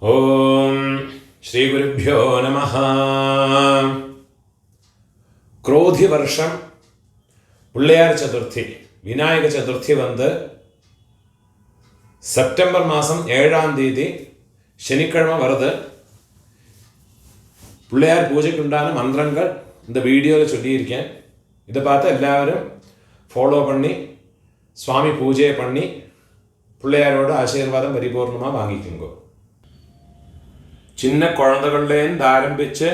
ഓം ശ്രീ ഗുരുഭ്യോ നമഃ. ക്രോധി വർഷം பிள்ளையார் சதுர்த்தி விநாயக சதுர்த்தி செப்டம்பர் மாதம் 7ஆம் தேதி சனிக்கிழமை வருது. பிள்ளையார் பூஜைக்கு உண்டான மந்திரங்கள் இந்த வீடியோவில் சொல்லியிருக்கேன். இதை பார்த்து எல்லாரும் ஃபாலோ பண்ணி சுவாமி பூஜையை பண்ணி பிள்ளையாரோட ஆசீர்வாதம் பரிபூர்ணமாக வாங்கிக்குங்க. சின்ன குழந்தைகள்லேருந்து ஆரம்பித்து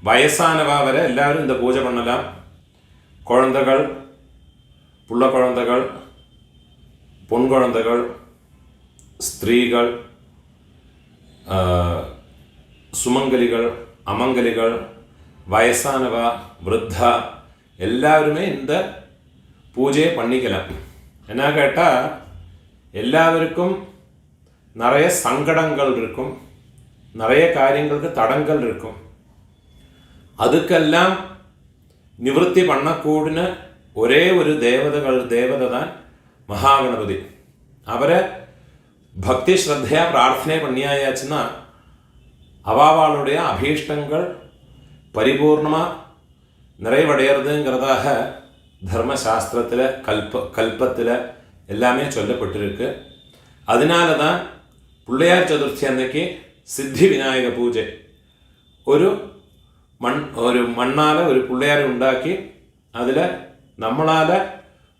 வயசானவா வரை எல்லாரும் இந்த பூஜை பண்ணலாம். குழந்தைகள், புள்ள குழந்தைகள், பொன் குழந்தைகள், ஸ்திரீகள், சுமங்கலிகள், அமங்கலிகள், வயசானவா, விருத்தா எல்லாருமே இந்த பூஜையை பண்ணிக்கலாம். என்ன கேட்டால் எல்லாருக்கும் நிறைய சங்கடங்கள் இருக்கும், நிறைய காரியங்களுக்கு தடங்கள் இருக்கும். அதுக்கெல்லாம் நிவൃத்தி பண்ணக்கூடின ஒரே ஒரு தேவதை தான் மகாகணபதி. அவரை பக்தி ஸ்ரத்தையாக பிரார்த்தனை பண்ணியாச்சுன்னா அவாவாளுடைய அபீஷ்டங்கள் பரிபூர்ணமாக நிறைவடைகிறதுங்கிறதாக தர்மசாஸ்திரத்தில் கல்பத்தில் எல்லாமே சொல்லப்பட்டிருக்கு. அதனால தான் பிள்ளையார் சதுர்த்தி அன்னைக்கு சித்தி விநாயக பூஜை ഒരു മണ്ണാൽ ഒരു പിള്ളേരെ ഉണ്ടാക്കി അതിൽ നമ്മളാൽ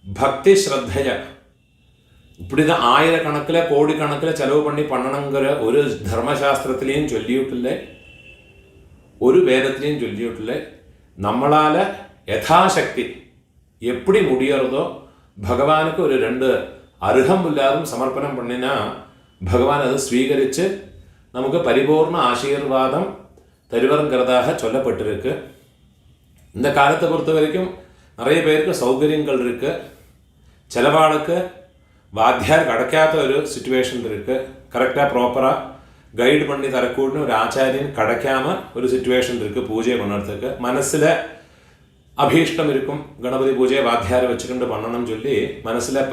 ഭക്തി ശ്രദ്ധയ இப்படிதான் ஆயிரக்கணக்கில் கோடிக்கணக்கில் செலவு பண்ணி பண்ணணுங்கிற ஒரு தர்மசாஸ்திரத்திலையும் சொல்லிவிட்டில்லை, ஒரு வேதத்திலையும் சொல்லிவிட்டில்லை. நம்மளால் யதாசக்தி எப்படி முடியறதோ பகவானுக்கு ஒரு 2 அருகம்புல்லாரும் சமர்ப்பணம் பண்ணினா பகவான் அதை ஸ்வீகரித்து நமக்கு பரிபூர்ண ஆசீர்வாதம் தருவருங்கிறதாக சொல்லப்பட்டிருக்கு. இந்த காலத்தை பொறுத்த வரைக்கும் நிறைய பேருக்கு சௌகரியங்கள் இருக்குது. சிலவாளுக்கு வாத்தியார் கிடைக்காத ஒரு சிச்சுவேஷன் இருக்குது. கரெக்டாக ப்ராப்பராக கைடு பண்ணி தரக்கூடனு ஒரு ஆச்சாரியன் கிடைக்காம ஒரு சிச்சுவேஷன் இருக்குது பூஜை பண்ணுறதுக்கு. மனசில் அபீஷ்டம் இருக்கும், கணபதி பூஜையை வாத்தியாரை வச்சுக்கிட்டு பண்ணணும்னு சொல்லி மனசில்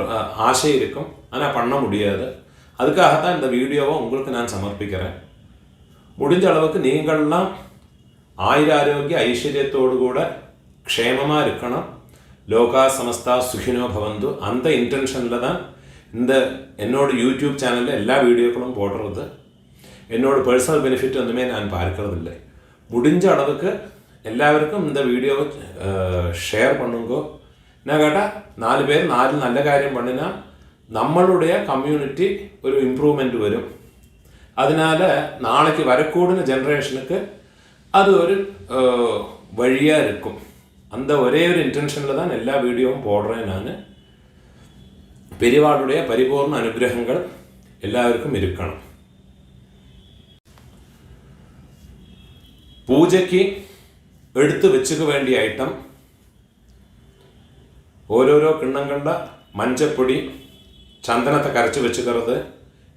ஆசை இருக்கும், ஆனால் பண்ண முடியாது. அதுக்காகத்தான் இந்த வீடியோவை உங்களுக்கு நான் சமர்ப்பிக்கிறேன். முடிஞ்ச அளவுக்கு நீங்கள்லாம் ஆயுராரோக்கிய ஐஸ்வர்யத்தோடு கூட க்ஷேமமாக இருக்கணும். லோகா சமஸ்தா சுகினோ பவந்து அந்த இன்டென்ஷனில் தான் இந்த என்னோட யூடியூப் சேனலில் எல்லா வீடியோக்களும் போடுறது. என்னோட பர்சனல் பெனிஃபிட் ஒன்றுமே நான் பார்க்கறதில்லை. முடிஞ்ச அளவுக்கு எல்லாருக்கும் இந்த வீடியோவை ஷேர் பண்ணுங்கோ. என்ன கேட்டால் 4 பேர் 4 நல்ல காரியம் பண்ணினா நம்மளுடைய கம்யூனிட்டி ஒரு இம்ப்ரூவ்மெண்ட் வரும். அதனால் நாளைக்கு வரக்கூடிய ஜென்ரேஷனுக்கு அது ஒரு வழியாக இருக்கும். அந்த ஒரே ஒரு இன்டென்ஷனில் தான் எல்லா வீடியோவும் போடுறேன் நான். பெரியவாளுடைய பரிபூர்ண அனுகிரகங்கள் எல்லாருக்கும் இருக்கணும். பூஜைக்கு எடுத்து வச்சுக்க வேண்டிய ஐட்டம் ഓരോരോ കിണ്ണങ്ങളുടെ മഞ്ഞപ്പൊടി, ചന്ദനത്തെ കരച്ച് വെച്ചുക്கிறது,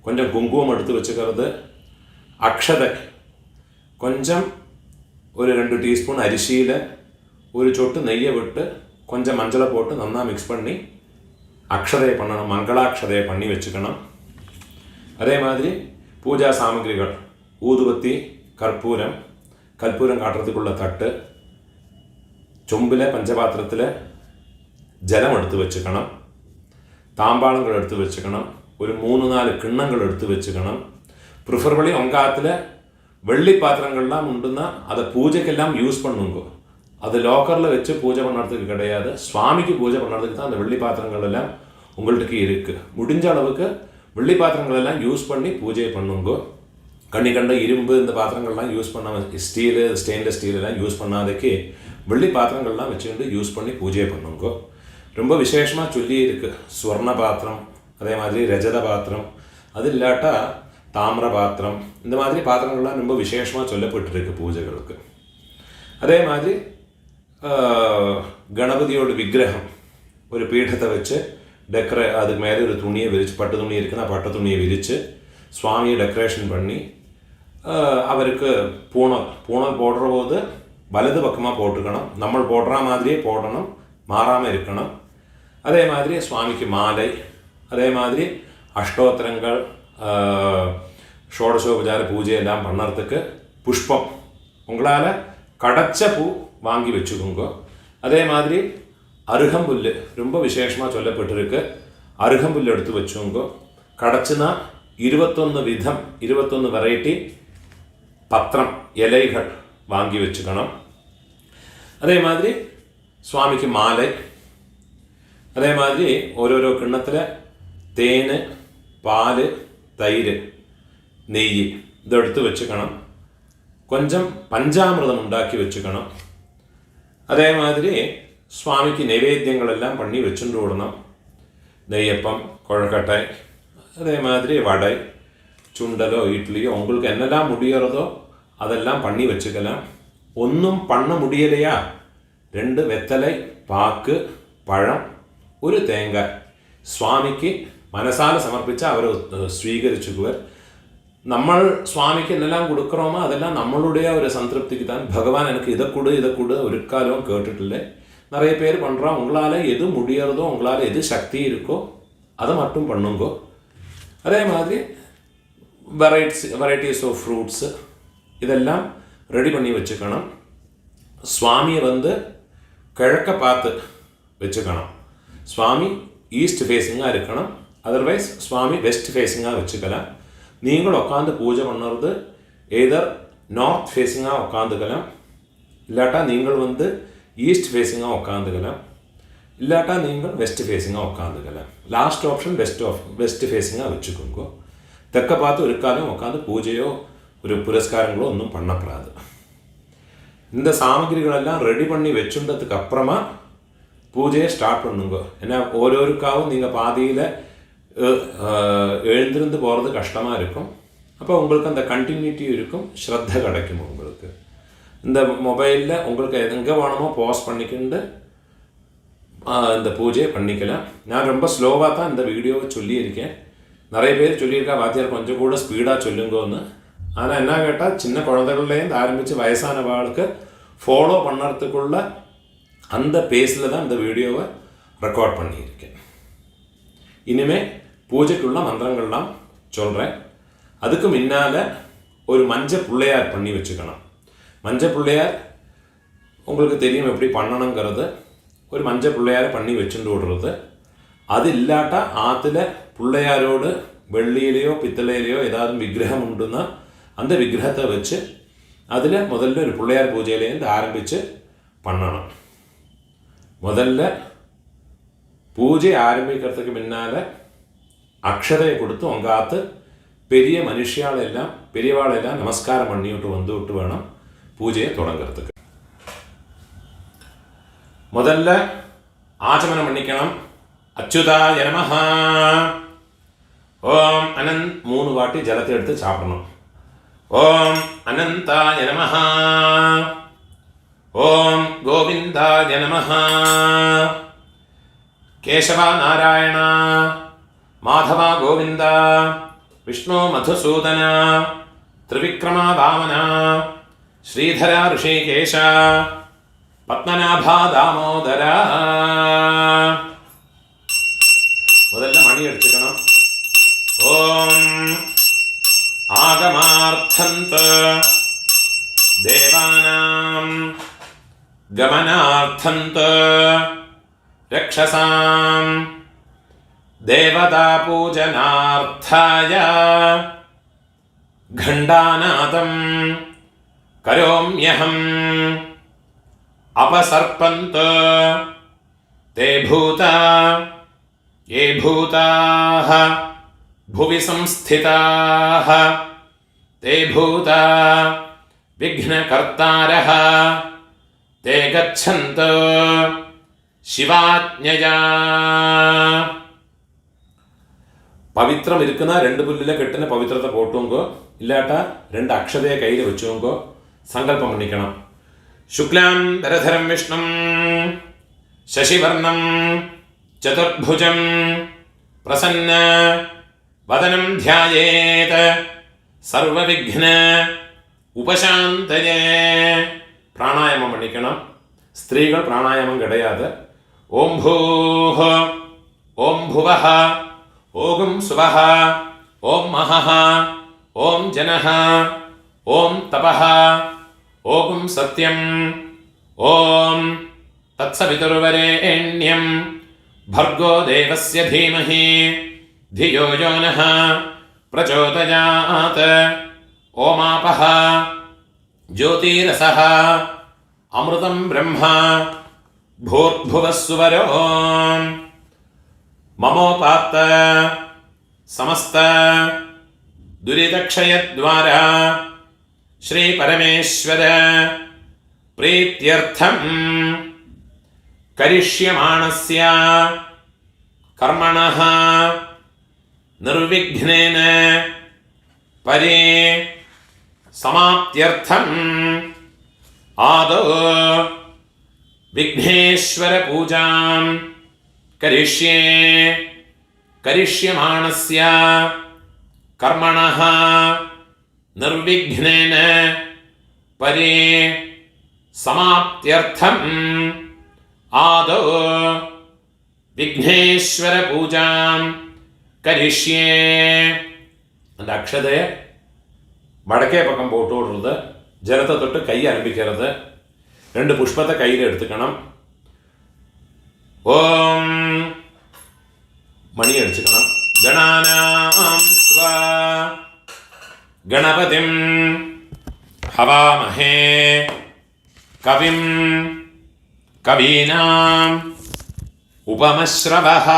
கொஞ்சம் குங்குமம் எடுத்து வச்சுக்கிறது, அக்ஷதை கொஞ்சம் ஒரு 2 டீஸ்பூன் அரிசியில் ஒரு சொட்டு நெய்யை விட்டு கொஞ்சம் மஞ்சளை போட்டு நல்லா மிக்ஸ் பண்ணி அக்ஷதையை பண்ணணும், மங்களாட்சதையை பண்ணி வச்சுக்கணும். அதே மாதிரி பூஜா சாமகிரிகள் ஊதுபத்தி, கற்பூரம் காட்டுறதுக்குள்ள தட்டு, சொம்பில் பஞ்சபாத்திரத்தில் ஜலம் எடுத்து வச்சுக்கணும், தாம்பாளங்கள் எடுத்து வச்சுக்கணும், ഒരു 3-4 കിണ്ണങ്ങൾ എടുത്ത് വെച്ചുക്കണം. ப்ரிஃபரபிளி உங்கள் ஆற்றுல வெள்ளி பாத்திரங்கள்லாம் உண்டுன்னா அதை பூஜைக்கெல்லாம் யூஸ் பண்ணுங்க. அது லாக்கரில் வச்சு பூஜை பண்ணுறதுக்கு கிடையாது, சுவாமிக்கு பூஜை பண்ணுறதுக்கு தான் அந்த வெள்ளி பாத்திரங்கள் எல்லாம் உங்கள்கிட்ட இருக்குது. முடிஞ்ச அளவுக்கு வெள்ளி பாத்திரங்கள் எல்லாம் யூஸ் பண்ணி பூஜை பண்ணுங்க. கண்ட இரும்பு இந்த பாத்திரங்கள்லாம் யூஸ் பண்ண, ஸ்டீலு ஸ்டெயின்லெஸ் ஸ்டீலெல்லாம் யூஸ் பண்ணாதக்கு வெள்ளி பாத்திரங்கள்லாம் வச்சுக்கிட்டு யூஸ் பண்ணி பூஜை பண்ணுங்க. ரொம்ப விசேஷமாக சொல்லி இருக்குது. ஸ்வர்ண பாத்திரம், அதே மாதிரி ரஜத பாத்திரம், அது இல்லாட்டா தாமிர பாத்திரம், இந்த மாதிரி பாத்திரங்கள்லாம் ரொம்ப விசேஷமாக சொல்லப்பட்டிருக்கு பூஜைகளுக்கு. அதே மாதிரி கணபதியோட விக்கிரகம் ஒரு பீഠத்தை வச்சு அதுக்கு மேலே ஒரு துணியை விரித்து, பட்டு துணி இருக்குன்னா பட்டு துணியை விரித்து சுவாமியை டெக்கரேஷன் பண்ணி அவருக்கு பூணல் போடுற போது வலது பக்கமாக போட்டுக்கணும். நம்ம போடுற மாதிரியே போடணும், மாறாமல் இருக்கணும். அதே மாதிரி சுவாமிக்கு மாலை, அதே மாதிரி அஷ்டோத்திரங்கள், ஷோடசோபச்சார பூஜையெல்லாம் பண்ணறதுக்கு புஷ்பம் உங்களால் கடைச்ச பூ வாங்கி வச்சுக்கோங்க. அதே மாதிரி அருகம்புல் ரொம்ப விசேஷமாக சொல்லப்பட்டிருக்கு. அருகம்புல் எடுத்து வச்சுக்கோங்க. கடைச்சுனா 21 விதம் 21 வெரைட்டி பத்திரம் இலைகள் வாங்கி வச்சுக்கணும். அதே மாதிரி சுவாமிக்கு மாலை, அதே மாதிரி ஓരോരോ கிண்ணத்தில் தேன், பால், தயிர், நெய் ഇതെടുത്ത് വെച്ചുക്കണം. கொஞ்சம் பஞ்சாமிர்தம் உண்டாக்கி வச்சுக்கணும். அதே மாதிரி சுவாமிக்கு நைவேத்தியங்களெல்லாம் பண்ணி வச்சுட்டு விடணும். நெய்யப்பம், கொழக்கட்டை, அதே மாதிரி வடை, சுண்டலோ இட்லியோ உங்களுக்கு என்னெல்லாம் முடியறதோ அதெல்லாம் பண்ணி வச்சுக்கலாம். ஒன்றும் பண்ண முடியலையா 2 வெத்தலை, பாக்கு, പഴം, 1 തേങ്ങ സ്വാമിക്ക് മനസാല സമർപ്പിച്ചാൽ അവർ സ്വീകരിച്ചുവർ. നമ്മൾ സ്വാമിക്ക് എന്തെല്ലാം കൊടുക്കണമോ അതെല്ലാം നമ്മളുடைய ஒரு சந்திருப்திக்கு தான். பகவான் எனக்கு இதை கொடு ஒரு காலம் கேட்டுட்டில்லை. நிறைய பேர் பண்ணுறோம். உங்களால் எது முடியறதோ, உங்களால் எது சக்தி இருக்கோ அதை மட்டும் பண்ணுங்கோ. அதே மாதிரி வெரைட்டிஸ் ஆஃப் ஃப்ரூட்ஸு இதெல்லாம் ரெடி பண்ணி வச்சுக்கணும். சுவாமியை கிழக்க பார்த்து வச்சுக்கணும். சுவாமி ஈஸ்ட் ஃபேஸிங்காக இருக்கணும். அதர்வைஸ் சுவாமி வெஸ்ட் ஃபேஸிங்காக வச்சுக்கலாம். நீங்கள் உட்காந்து பூஜை பண்ணுறது எதர் நார்த் ஃபேஸிங்காக உட்காந்துக்கலாம், இல்லாட்டா நீங்கள் ஈஸ்ட் ஃபேஸிங்காக உட்காந்துக்கலாம், இல்லாட்டா நீங்கள் வெஸ்ட் ஃபேஸிங்காக உட்காந்துக்கலாம். லாஸ்ட் ஆப்ஷன் வெஸ்ட் ஃபேஸிங்காக வச்சுக்கோங்க. தெற்க பார்த்து ஒரு காலம் உட்காந்து பூஜையோ ஒரு புரஸ்காரங்களோ ஒன்றும் பண்ணக்கூடாது. இந்த சாமகிரிகளெல்லாம் ரெடி பண்ணி வச்சுட்டதுக்கு அப்புறமா பூஜையை ஸ்டார்ட் பண்ணுங்க. ஏன்னா ஓரோருக்காவும் நீங்கள் பாதியில் எழுந்திருந்து போகிறது கஷ்டமாக இருக்கும். அப்போ உங்களுக்கு அந்த கண்டினியூட்டி இருக்கும், ஸ்ரத்த கிடைக்கும். உங்களுக்கு இந்த மொபைலில் உங்களுக்கு எங்கே வேணுமோ பாஸ் பண்ணிக்கிண்டு இந்த பூஜையை பண்ணிக்கலாம். நான் ரொம்ப ஸ்லோவாக தான் இந்த வீடியோவை சொல்லியிருக்கேன். நிறைய பேர் சொல்லியிருக்கா வாத்தியார் கொஞ்சம் கூட ஸ்பீடாக சொல்லுங்கன்னு. ஆனால் என்ன கேட்டால் சின்ன குழந்தைகள்லேருந்து ஆரம்பித்து வயசானவாளுக்கு ஃபாலோ பண்ணுறதுக்குள்ள அந்த பேஸில் தான் இந்த வீடியோவை ரெக்கார்ட் பண்ணியிருக்கேன். இனிமேல் பூஜைக்குள்ள மந்திரங்கள்லாம் சொல்கிறேன். அதுக்கு முன்னால் ஒரு மஞ்சள் பிள்ளையார் பண்ணி வச்சுக்கணும். மஞ்சள் பிள்ளையார் உங்களுக்கு தெரியும் எப்படி பண்ணணுங்கிறது. ஒரு மஞ்சள் பிள்ளையாரை பண்ணி வச்சுட்டு விடுறது. அது இல்லாட்டா ஆற்றுல பிள்ளையாரோடு வெள்ளியிலையோ பித்தளையிலையோ ஏதாவது விக்கிரகம் உண்டுன்னா அந்த விக்கிரகத்தை வச்சு அதில் முதல்ல ஒரு பிள்ளையார் பூஜையிலேருந்து ஆரம்பித்து பண்ணணும். முதல்ல பூஜை ஆரம்பிக்கிறதுக்கு முன்னால் அக்ஷதையை கொடுத்து உங்கள் ஆற்று பெரிய மனுஷியாலெல்லாம் பெரியவாளெல்லாம் நமஸ்காரம் பண்ணிவிட்டு விட்டு வேணும் பூஜையை தொடங்கிறதுக்கு. முதல்ல ஆச்சமனம் பண்ணிக்கணும். அச்சுதாய நமஹ. ஓம் அனந்த் 3 வாட்டி ஜலத்தை எடுத்து சாப்பிடணும். ஓம் அனந்தாய நமஹ. ஓம் கோவிந்தாய நமஹ. கேசவா நாராயண, மாதவா கோவிந்த, விஷ்ணு மதுசூதன, திரிவிக்ரமா வாமன, ஸ்ரீதரா ரிஷிகேஷ, பத்மநாபா தாமோதர. முதல்ல மணி அடிச்சுக்கணும். ஓம் ஆகமார்த்தந்த தேவானாம் கமனார்த்தந்த ரக்ஷசாம் தேவதா பூஜனார்த்தாய கண்டாநாதம் கரோம்யஹம் அபசர்பந்த தே பூதா ये भूताः भुवि संस्थिताः ते भूता विघ्नकर्तारः ते गच्छन्तो शिवाज्ञया. பவித்திரம் இருக்குன்னா 2 புல்லில் கெட்டின பவித்திரத்தை போட்டுங்கோ, இல்லாட்டா 2 அக்ஷதையை கையில் வச்சுங்கோ. சங்கல்பம் பண்ணிக்கணும். சுக்லாம் தரதரம் விஷ்ணும் சசிவர்ணம் சதுர்புஜம் பிரசன்ன வதனம் தியாயேத் சர்வவிக்ன உபசாந்தயே. பிராணாயாமம் பண்ணிக்கணும். ஸ்திரீகள் பிராணாயாமம் கிடையாது. ஓம் பூஹ, ஓம் புவஹ, ஓகும் சுவஹ, ஓம் மஹஹ, ഓം ജനഃ, ഓം തപഃ, ഓം സത്യം, ഓം തത്സവിതുർവരേണ്യം ഭർഗോ ദേവസ്യ ധീമഹി ധിയോ യോ നഃ പ്രചോദയാത്. ഓമാപഃ ജ്യോതിരസഃ അമൃതം ബ്രഹ്മ ഭൂർഭുവസ്സുവരോ മമോപാത്ത സമസ്ത ദുരിതക്ഷയദ്വാര ശ്രീ പരമേശ്വര പ്രീത്യർത്ഥം കരിഷ്യമാണസ്യ കർമ്മണഃ നിർവിഘ്നേന പരേ സമാപ്ത്യർത്ഥം ആദോ വിഘ്നേശ്വര പൂജാം കരിഷ്യേ. കരിഷ്യമാണസ്യ കർമ്മണഃ നിർവിഘ്നേന പരേ സമാപ്ത്യർത്ഥം ആദോ വിഘ്നേശ്വര പൂജാം കരിഷ്യേ. அந்த அக்ஷதையை வடக்கே பக்கம் போட்டு விடுறது, ஜலத்தை தொட்டு கை ஆரம்பிக்கிறது, 2 புஷ்பத்தை கையில் எடுத்துக்கணும். ஓம் மணி அடிச்சுக்கணும். கணானாம் ஸ்வா கணபதிம் ஹவாமஹே கவிம் கவீனாம் உபமஸ்ரவஹ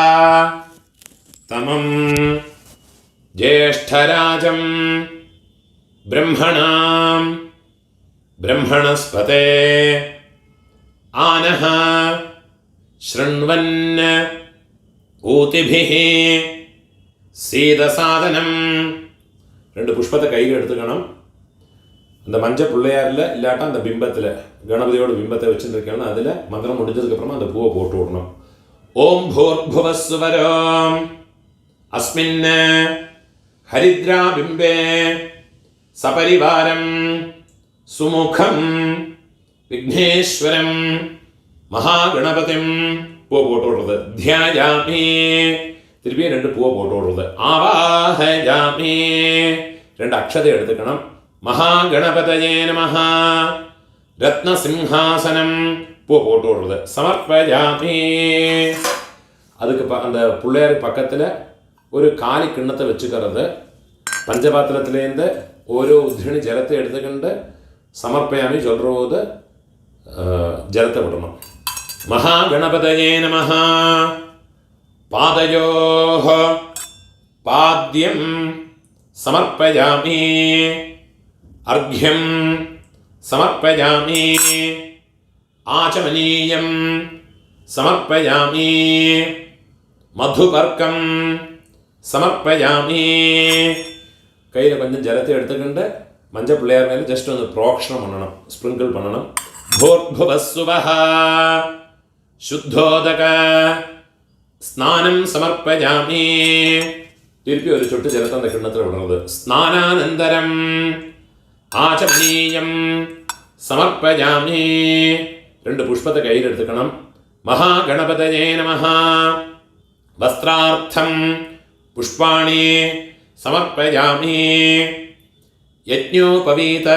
தமம் ஜேஷ்டராஜம் ब्रह्मणां ब्रह्मणस्पते आनः शृण्वन् ऊतिभिः சீதசாதனம். 2 புஷ்பத்தை கையில் எடுத்துக்கணும். அந்த மஞ்சள் பிள்ளையாரில் இல்லாட்டா அந்த பிம்பத்தில் கணபதியோட பிம்பத்தை வச்சுருக்கணும். அதில் மந்திரம் முடிஞ்சதுக்கப்புறமா அந்த பூவை போட்டு விடணும். ஓம் பூர்புவஸ்சுவரோம் அஸ்மின் ஹரித்ரா பிம்பே சபரிவாரம் சுமுகம் விக்னேஸ்வரம் மகாகணபதிம். பூவை போட்டு விடுறது. தியாயாமி, திருப்பி 2 பூவை போட்டு விடுறது. ஆவாஹயாமி, 2 அக்ஷதை எடுத்துக்கணும். மகாகணபதயே நமஹ ரத்னசிம்ஹாசனம். பூவை போட்டு விடுறது. சமர்ப்பயாமி. அதுக்கு அந்த பிள்ளையார் பக்கத்தில் ஒரு காலி கிண்ணத்தை வச்சுக்கிறது. பஞ்சபாத்திரத்திலேருந்து ഓരോ ഉദ്ധരണി ജലത്തെ എടുത്തുകൊണ്ട് സമർപ്പയാമി ചൊല്ലുന്നത് ജലത്തെ വിടണം. മഹാഗണപതയേ നമഃ. പാദയോഃ പാദ്യം സമർപ്പയാമി. അർഘ്യം സമർപ്പയാമി. ആചമനീയം സമർപ്പയാമി. മധുപർക്കം സമർപ്പയാമി. கையில் கொஞ்சம் ஜலத்தை எடுத்துக்கிண்டு மஞ்சள் பிள்ளையார் மேலே ஜஸ்ட் வந்து புரோக்ஷணம் பண்ணணும், ஸ்ப்ரிங்கிள் பண்ணணும். பூர்புவஸ்சுவஹ சுத்தோதக ஸ்நானம் சமர்ப்பயாமி. திருப்பி ஒரு சொட்டு ஜலத்தை அந்த கிண்ணத்தில் விடுறது. ஸ்நானானந்தரம் ஆச்சமனீயம் சமர்ப்பயாமி. 2 புஷ்பத்தை கையில் எடுத்துக்கணும். மகாகணபதயே நமஹ. வஸ்திரார்த்தம் புஷ்பாணி സമർപ്പയാമി. യജ്ഞോപവീത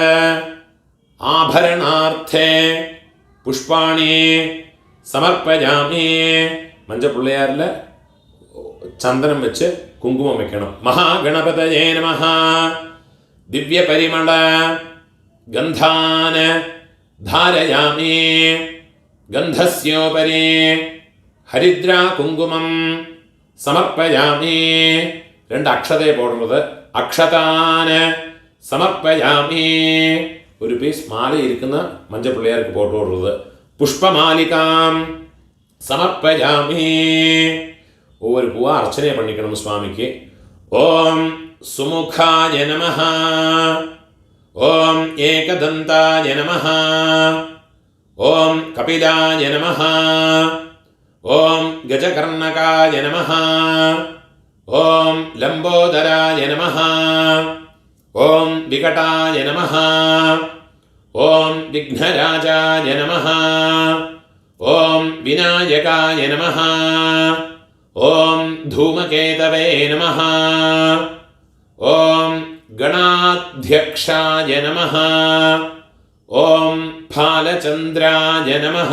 ആഭരണാർത്ഥേ പുഷ്പാണി സമർപ്പയാമി. മഞ്ചപ്പിള്ളയാറിൽ ചന്ദനം വെച്ച് കുങ്കുമം വെക്കണം. മഹാഗണപതയേ നമഃ. ദിവ്യപരിമള ഗന്ധാൻ ധാരയാമി. ഗന്ധസ്യോപരി ഹരിദ്രാ കുങ്കുമം സമർപ്പയാമി. 2 അക്ഷതയെ പോടുന്നത്. അക്ഷതാന് സമർപ്പയാമി. ഒരു പീസ് മാല ഇരിക്കുന്ന മഞ്ചപ്പിള്ളയാർക്ക് പോട്ട് കൊടുക്കുന്നത്. പുഷ്പമാലികാം സമർപ്പയാമി. ஒவ்வொரு பூவா அர்ச்சனை பண்ணிக்கணும் சுவாமிக்கு. ஓம் சுமுகாய நமஹ. ஓம் ஏகதந்தாய நமஹ. ஓம் கபிலாய நமஹ. ஓம் கஜகர்ணகாய நமஹ. ஓம் லம்போதராய நமஹ. ஓம் விகடாய நமஹ. ஓம் விக்னராஜாய நமஹ. ஓம் விநாயகாய நமஹ. ஓம் தூமகேதவே நமஹ. ஓம் ഗണാധ്യക്ഷായ നമഃ. ഓം ഫാലചന്ദ്രായ നമഃ.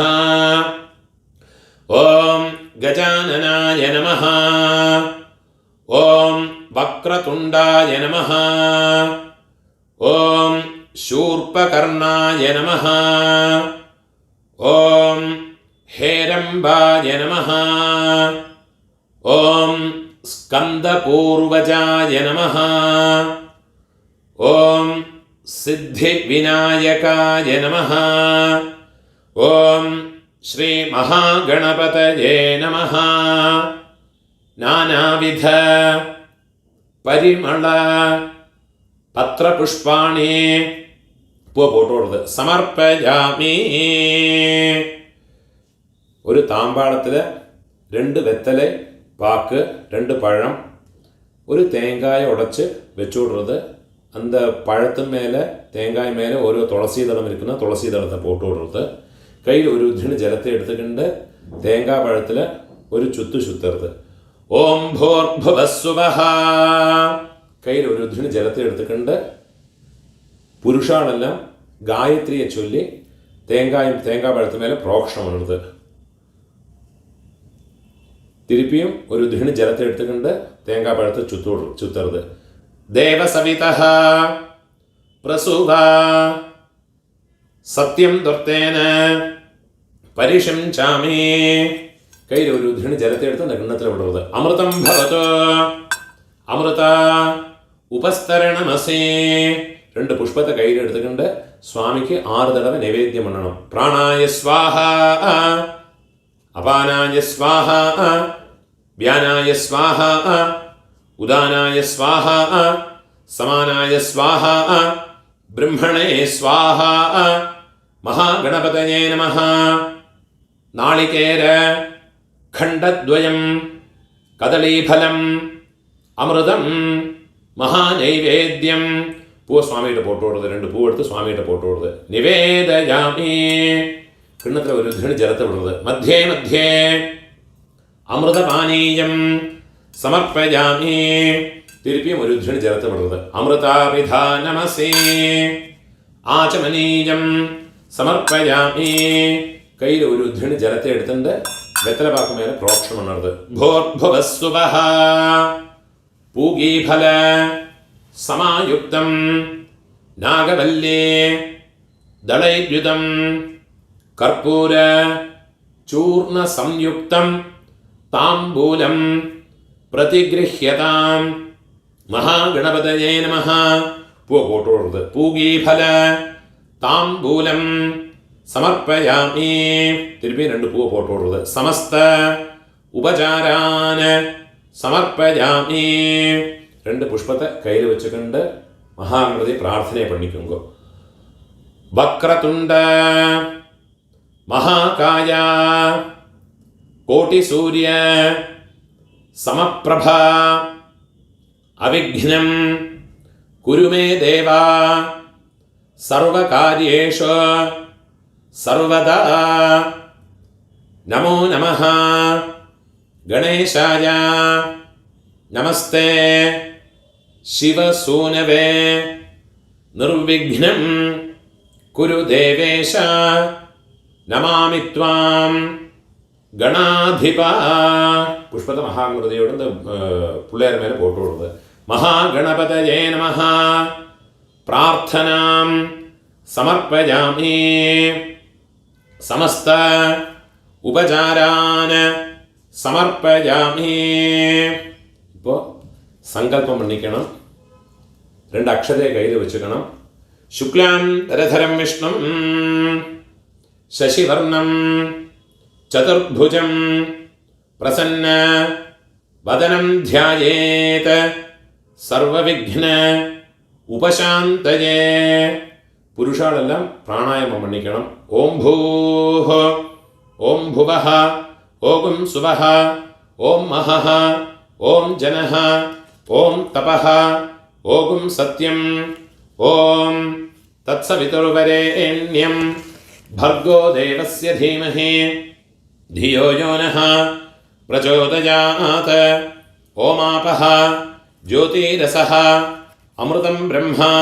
ഓം ഗജാനനായ നമഃ. ഓം വക്രതുണ്ഡായ നമഃ. ഓം ശൂർപകർണായ നമഃ. ഓം ഹേരംബായ നമഃ. ഓം സ്കന്ദപൂർവജായ നമഃ. ഓം സിദ്ധിവിനായകായ നമഃ. ഓം ശ്രീ മഹാഗണപതയേ നമഃ. നാനാവിധ പരിമള പത്രപുഷ്പാണി പോട്ടോടുന്നത് സമർപ്പയാമി. ഒരു താമ്പാളത്തിൽ 2 വെത്തല പാക്ക്, 2 പഴം, ഒരു തേങ്ങായ ഉടച്ച് വെച്ചുവിടുறது. அந்த പഴത്തിന് മേലെ തേങ്ങായ മേലെ ഓരോ തുളസീതളം ഇരിക്കുന്ന തുളസീതളത്തെ പോട്ട് വിടുறது. കയ്യിൽ ഒരു ഉദ്ധിന് ജലത്തെ എടുത്തുകൊണ്ട് തേങ്ങാപ്പഴത്തിൽ ഒരു ചുത്തുറുത്. ഓം ഭൂർഭുവസ്സുവഃ. കയ്യിൽ ഒരു ഉദ്ധിന് ജലത്തെ എടുത്തുകൊണ്ട് പുരുഷാളെല്ലാം ഗായത്രിയെ ചൊല്ലി തേങ്ങാപ്പഴത്തിന് മേലെ പ്രോക്ഷണം എഴുത്. തിരുപ്പിയും ഒരു ഉദ്ധിന് ജലത്തെ എടുത്തുകൊണ്ട് തേങ്ങാപ്പഴത്തെ ചുത്തറുത്. ദേവസവിതഃ പ്രസൂവ സത്യം ദുർത്തേന പരിശംസാമി. കയ്യിൽ ഒരു ഉദ്ധിന് ജലത്തെ എടുത്ത് കിണ്ണത്തിൽ വിടുന്നത്. അമൃതം ഭവതു അമൃത ഉപസ്തരണമസി. 2 പുഷ്പത്തെ കയ്യിൽ എടുത്തുകൊണ്ട് സ്വാമിക്ക് 6 തടവ നൈവേദ്യം பண்ணണം. പ്രാണായ സ്വാഹ, അപാനായ സ്വാഹ, വ്യാനായ സ്വാഹ, ഉദാനായ സ്വാഹ, സമാനായ സ്വാഹ, ബ്രഹ്മണേ സ്വാഹ. മഹാഗണപതയേ നമഃ. നാളികേര ഖണ്ഡദ്വയം കദളീഫലം അമൃതം മഹാനൈവേദ്യം. പൂവ് സ്വാമിയുടെ പോട്ട് കൊടുത്ത് 2 പൂവെടുത്ത് സ്വാമിയുടെ പോട്ട് കൊടുത്ത് നിവേദയാമി. കിണ്ണത്തിൽ ഒരു ഉദ്ധിന് ജലത്തെ വിടുന്നത്. മധ്യേ മധ്യേ അമൃതപാനീയം സമർപ്പയാമി. തിരുപ്പിയും ഒരു ഉദ്ധിന് ജലത്തെ വിടുന്നത്. അമൃതാഭിധാനമസി. ആചമനീയം സമർപ്പയാമി. കയ്യിൽ ഒരു ഉദ്ധിന് ജലത്തെ എടുത്തിട്ട് വെത്തലപാക്ക് മേലെ പ്രോക്ഷണം എണ്ണത്. ഭൂർഭുവസ്സുവഃ പൂഗീഫല സമായുക്തം നാഗവല്യേ ദളൈദ്യുതം കർപ്പൂര ചൂർണ സംയുക്തം താംബൂലം പ്രതിഗൃഹ്യതാം. മഹാഗണപതയേ നമഃ. പോട്ടോടുന്നത്. പൂഗീഫല താംബൂലം സമർപ്പയാമി. തിരുപ്പി 2 പൂവ് പോട്ടോടുന്നത്. സമസ്ത ഉപചാരാൻ സമർപ്പയാമി. 2 പുഷ്പത്തെ കയ്യിൽ വെച്ചുകൊണ്ട് മഹാഗണപതി പ്രാർത്ഥനയെ പണിക്കുങ്കോ. വക്രതുണ്ട മഹാകായ കോട്ടിസൂര്യ സമപ്രഭ അവിഘ്നം കുരു മേ ദേവ സർവകാര്യേഷു സർവദാ. നമോ നമഃ ഗണേശായ. നമസ്തേ ശിവസൂനവേ നിർവിഘ്നം കുരു ദേവേശ. നമാമി ത്വാം ഗണാധിപ. പുഷ്പത്തെ മഹാഗണപതിയോട് പിള്ളേരെ മേലെ പോട്ട് കൊടുത്തത്. മഹാഗണപതയേ നമഃ. പ്രാർത്ഥനാം സമർപ്പയാമി. സമസ്ത ഉപചാരാൻ സമർപ്പയാമി. ഇപ്പോൾ സങ്കല്പം പണിക്കണം. 2 അക്ഷരയെ കയ്യിൽ വെച്ചുക്കണം. ശുക്ലാം ധരധരം വിഷ്ണും ശശിവർണം ചതുർഭുജം പ്രസന്ന വദനം ധ്യായേത് സർവവിഘ്ന ഉപശാന്തയേ. പുരുഷാളെല്ലാം പ്രാണായാമം പണിക്കണം. ഓം ഭൂഃ ഓം ഭുവഃ ഓം സുവഃ ഓം മഹഃ ഓം ജനഃ ഓം തപഃ ഓം സത്യം ഓം തത്സവിതുർവരേണ്യം ഭർഗോ ദേവസ്യ ധീമഹി ധിയോ യോ നഃ പ്രചോദയാത്. ഓമാപഃ ജ്യോതിരസഃ அமிர்தம் பிரம்மா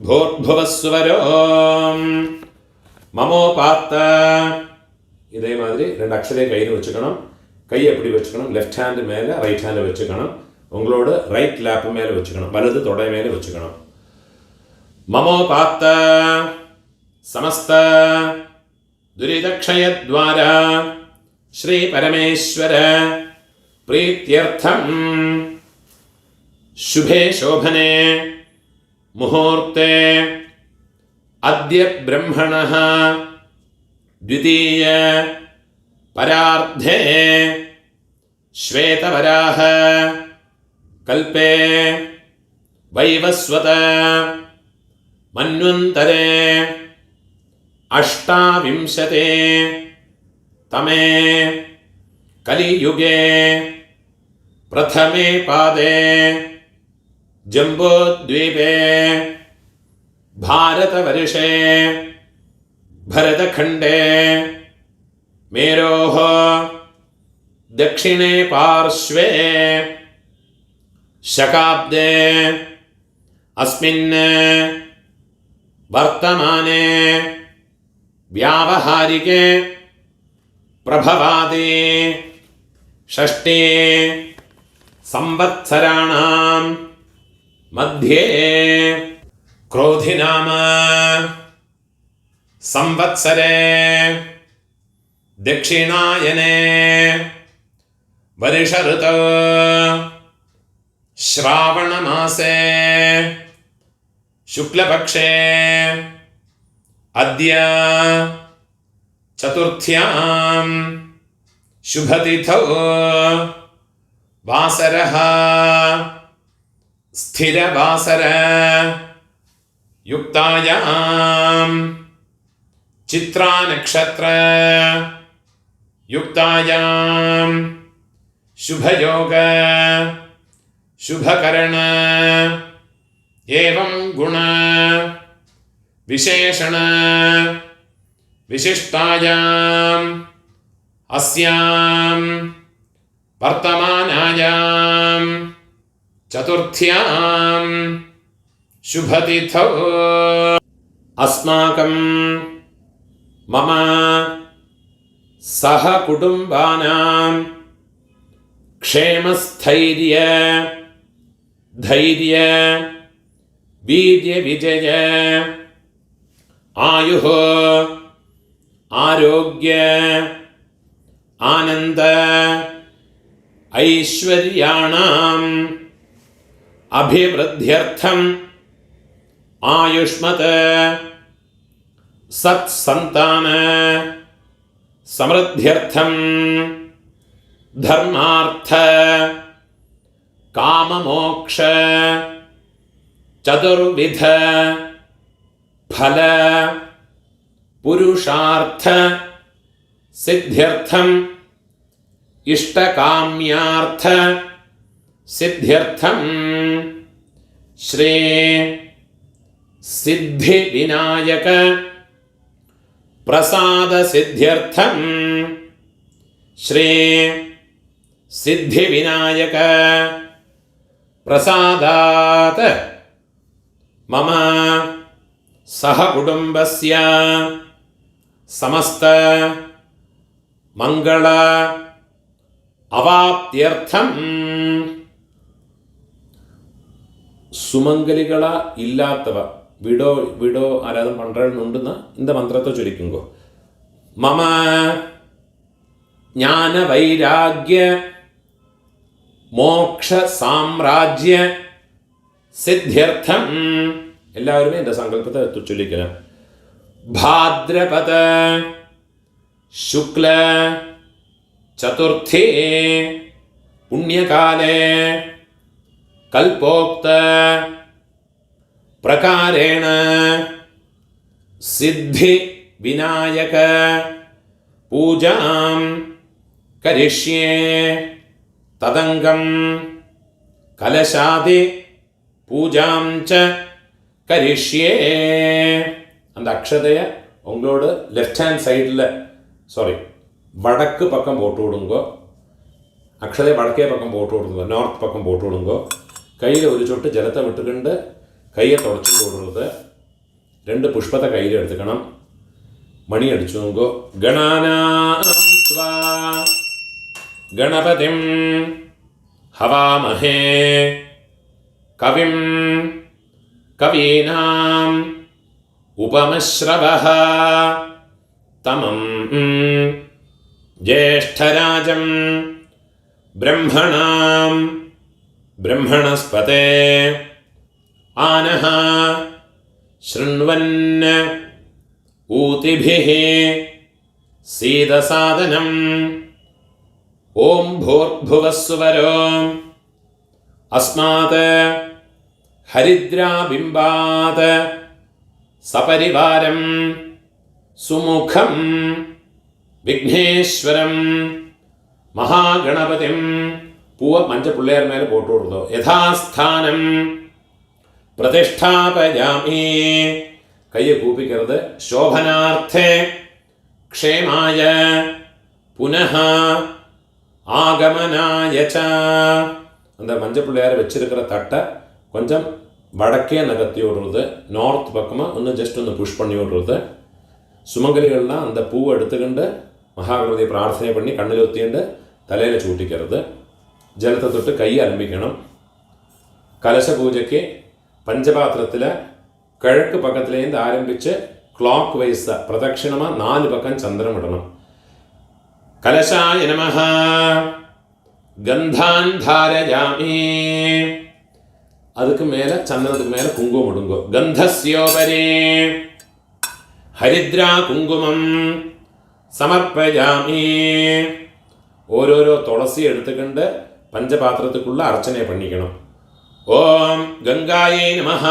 பூர்புவஸ்வரோம் மமோபாத்த. இதே மாதிரி 2 அக்ஷரே கையில் வச்சுக்கணும். கையை எப்படி வச்சுக்கணும்? லெஃப்ட் ஹேண்டு மேலே ரைட் ஹேண்டை வச்சுக்கணும். உங்களோட ரைட் லேப்பு மேலே வச்சுக்கணும், வலது தொடை மேலே வச்சுக்கணும். மமோபாத்த சமஸ்த துரிதக்ஷயத்வார ஸ்ரீ பரமேஸ்வர பிரீத்யர்த்தம் शुभे शोभने मुहूर्ते अद्य ब्रह्मणः द्वितीय परार्धे श्वेतवराह कल्पे वैवस्वत मन्वन्तरे अष्टाविंशते तमे कलियुगे प्रथमे पादे जम्बोद्वीपे भारतवर्षे भरतखण्डे मेरोः दक्षिणे पार्श्वे शकाब्दे अस्मिन् वर्तमाने व्यावहारिके प्रभवादि षष्ठे संवत्सराणां मध्ये क्रोधिनाम संवत्सरे दक्षिणायने वर्ष ऋतौ श्रावणमासे शुक्लपक्षे अद्य चतुर्थ्यां शुभतिथौ वासरः स्थिरवासर युक्तायां चित्रा नक्षत्र युक्तायां शुभयोग शुभकरण एवं गुण विशेषण विशिष्टायां अस्यां वर्तमानायां चतुर्थ्यां शुभतिथौ अस्माकं मम सह कुटुम्बानां क्षेमस्थैर्य धैर्य वीर्य विजय आयुः आरोग्य आनंद ऐश्वर्याणाम् अभिवृद्ध्यर्थम् आयुष्मत् सत्सन्तान समृद्ध्यर्थम् धर्मार्थ काममोक्ष चतुर्विध फल पुरुषार्थ सिद्ध्यर्थम् इष्टकाम्यार्थ सिद्ध्यर्थम् श्री सिद्धि विनायक प्रसाद सिद्ध्यर्थम् श्री सिद्धि विनायक प्रसादात् मम सह कुटुम्बस्य समस्त मंगल अवाप्त्यर्थम् സുമംഗലികള ഇല്ലാത്തവ വിഡോ ആരാധന പണ്ടുണ്ടെന്ന് இந்த മന്ത്രത്തെ ചൊല്ലിക്കുമ്പോൾ മമ ജ്ഞാന വൈരാഗ്യ മോക്ഷ സാമ്രാജ്യ സിദ്ധ്യർത്ഥം എല്ലാവരും എൻ്റെ സങ്കല്പത്തെ ചൊല്ലിക്കണം. ഭാദ്രപദ ശുക്ല ചതുർത്ഥി പുണ്യകാലേ कल्पोक्त प्रकारेण सिद्धि विनायक पूजां करिष्ये तदंगं कलशादि पूजां च करिष्ये. அந்த அக்ஷதையை உங்களோட லெஃப்ட் ஹேண்ட் சைடில் வடக்கு பக்கம் போட்டு விடுங்கோ. அக்ஷதை வடக்கே பக்கம் போட்டு விடுங்க, நார்த் பக்கம் போட்டு விடுங்கோ. കയ്യിൽ ഒരു ചൊട്ട് ജലത്തെ വിട്ടുകൊണ്ട് കയ്യെ തുടച്ചുകൊണ്ട് വിടരുത്. 2 പുഷ്പത്തെ കയ്യിൽ എടുത്തുക്കണം. മണി അടിച്ചു നോക്കൂ. ഗണാനാം ത്വാ ഗണപതിം ഹവാമഹേ കവിം കവീനാം ഉപമശ്രവഃ തമം ജ്യേഷ്ഠരാജം ബ്രഹ്മണാം ബ്രഹ്മണസ്പതേ ആനഃ ശൃണ്വൻ ഊതിഭിഃ സീദസാദനം. ഓം ഭൂർഭുവസ്സുവരോ അസ്മാത് ഹരിദ്രാബിംബാത് സപരിവാരം സുമുഖം വിഘ്നേശ്വരം മഹാഗണപതിം. പൂവ മഞ്ചപ്പിള്ളേർ മേലെ പോട്ടു കൊടുത്തു. യഥാസ്ഥാനം പ്രതിഷ്ഠാപയാമി. കയ്യെ കൂപ്പിക്കരുത്. ശോഭനാർത്ഥേ ക്ഷേമായ പുനഃ ஆகமனாய ச. அந்த மஞ்சள் பிள்ளையாரை வச்சிருக்கிற தட்டை கொஞ்சம் வடக்கே நகர்த்தி விடுறது. நார்த் பக்கமாக ஒன்று ஜஸ்ட் ஒன்று புஷ் பண்ணி விடுறது. சுமங்கலிகள்லாம் அந்த பூவை எடுத்துக்கிண்டு மகாகணபதியை பிரார்த்தனை பண்ணி கண்ணில் ஒத்திண்டு தலையில் சூட்டிக்கிறது. ஜலத்தை தொட்டு கை ஆரம்பிக்கணும். கலச பூஜைக்கு பஞ்சபாத்திரத்தில் கிழக்கு பக்கத்துலேருந்து ஆரம்பித்து கிளாக் வைஸாக பிரதட்சிணமாக 4 பக்கம் சந்திரம் விடணும். கலசாய நமஹ கந்தான் தாரயாமி. அதுக்கு மேலே சந்திரத்துக்கு மேலே குங்குமம் இடுங்கோ. கந்தஸ்யோபரி ஹரித்ரா குங்குமம் சமர்ப்பயாமி. ഓരോരോ തുളസി എടുത്തുകൊണ്ട് പഞ്ചപാത്രത്തിക്കുള്ള അർച്ചന പണിക്കണം. ഓം ഗംഗായൈ നമഃ.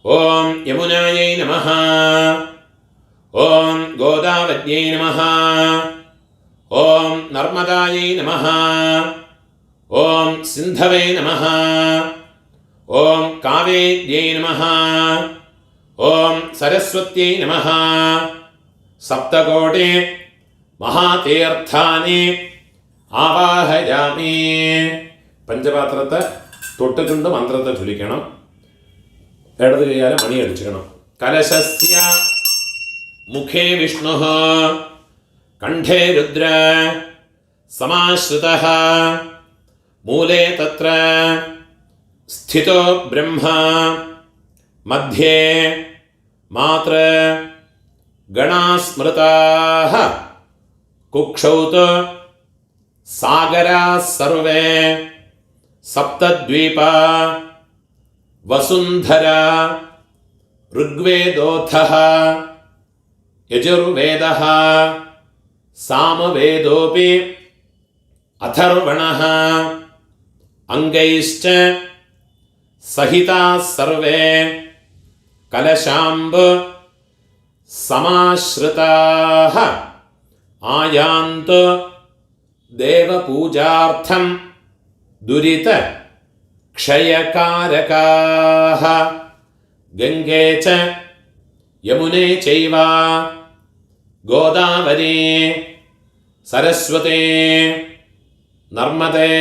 ഓം യമുനായൈ നമഃ. ഓം ഗോദാവര്യൈ നമഃ. ഓം നർമ്മദായൈ നമഃ. ഓം സിന്ധവേ നമഃ. ഓം കാവേര്यै നമഃ. ഓം സരസ്വത്यै നമഃ. സപ്തകോടി മഹാതീർത്ഥാനി ആവാഹയാമി. പഞ്ചപാത്രത്തെ തൊട്ടുകൊണ്ട് മന്ത്രത്തെ ചൊല്ലിക്കണം. ഇടത് കൈയാലെ മണി അടിച്ചിക്കണം. കലശസ്യ മുഖേ വിഷ്ണു കണ്ഠേ രുദ്ര സമാശ്രിതഃ മൂലേ തത്ര സ്ഥിതോ ബ്രഹ്മ മധ്യേ മാതൃ ഗണാസ്മൃതാഃ കുക്ഷൗ സാഗരാഃ സർവേ സപ്തദ്വീപാ വസുന്ധര ഋഗ്വേദോഥഃ യജുർവേദഃ സാമവേദോപി അഥർവണഃ അംഗൈശ്ച സഹിതാഃ സർവേ കലശാംബ് സമാശ്രിതാഃ ആയാന്തു ദേവപൂജാർത്ഥം ദുരിത ക്ഷയകാരകാഃ ഗംഗേ ച യമുനേ ചൈവ ഗോദാവരി സരസ്വതേ നർമ്മദേ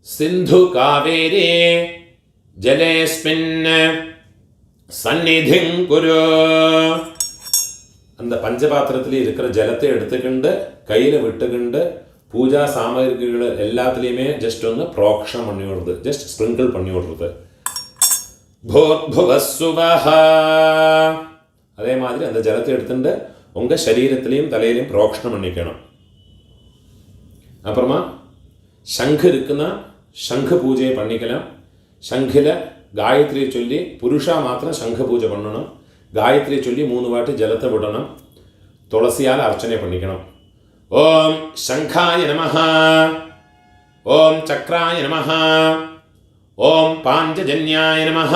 സിന്ധു കാവേരി ജലേസ്മിൻ സന്നിധിം കുരു. அந்த பஞ்சபாத்திரத்தில் இருக்கிற ஜலத்தை எடுத்துக்கிண்டு கையில் விட்டுக்கிண்டு பூஜா சாமகிரிகள் எல்லாத்துலேயுமே ஜஸ்ட் ஒன்று ப்ரோக்ஷம் பண்ணி விடுறது. ஜஸ்ட் ஸ்ப்ரிங்கிள் பண்ணி விடுறது. பூர்புவஸ்சுவஹ. அதே மாதிரி அந்த ஜலத்தை எடுத்துட்டு உங்கள் சரீரத்திலையும் தலையிலையும் ப்ரோக்ஷணம் பண்ணிக்கணும். அப்புறமா சங்கு இருக்குன்னா சங்கு பூஜையை பண்ணிக்கலாம். சங்கில் காயத்ரியை சொல்லி புருஷா மாத்திரம் சங்கு பூஜை பண்ணணும். காயத்ரியை சொல்லி 3 வாட்டி ஜலத்தை விடணும். துளசியால் அர்ச்சனை பண்ணிக்கணும். ஓம் சங்காய நமஹ. ஓம் சக்ராய நமஹ. ஓம் பாஞ்சஜன்யாய நமஹ.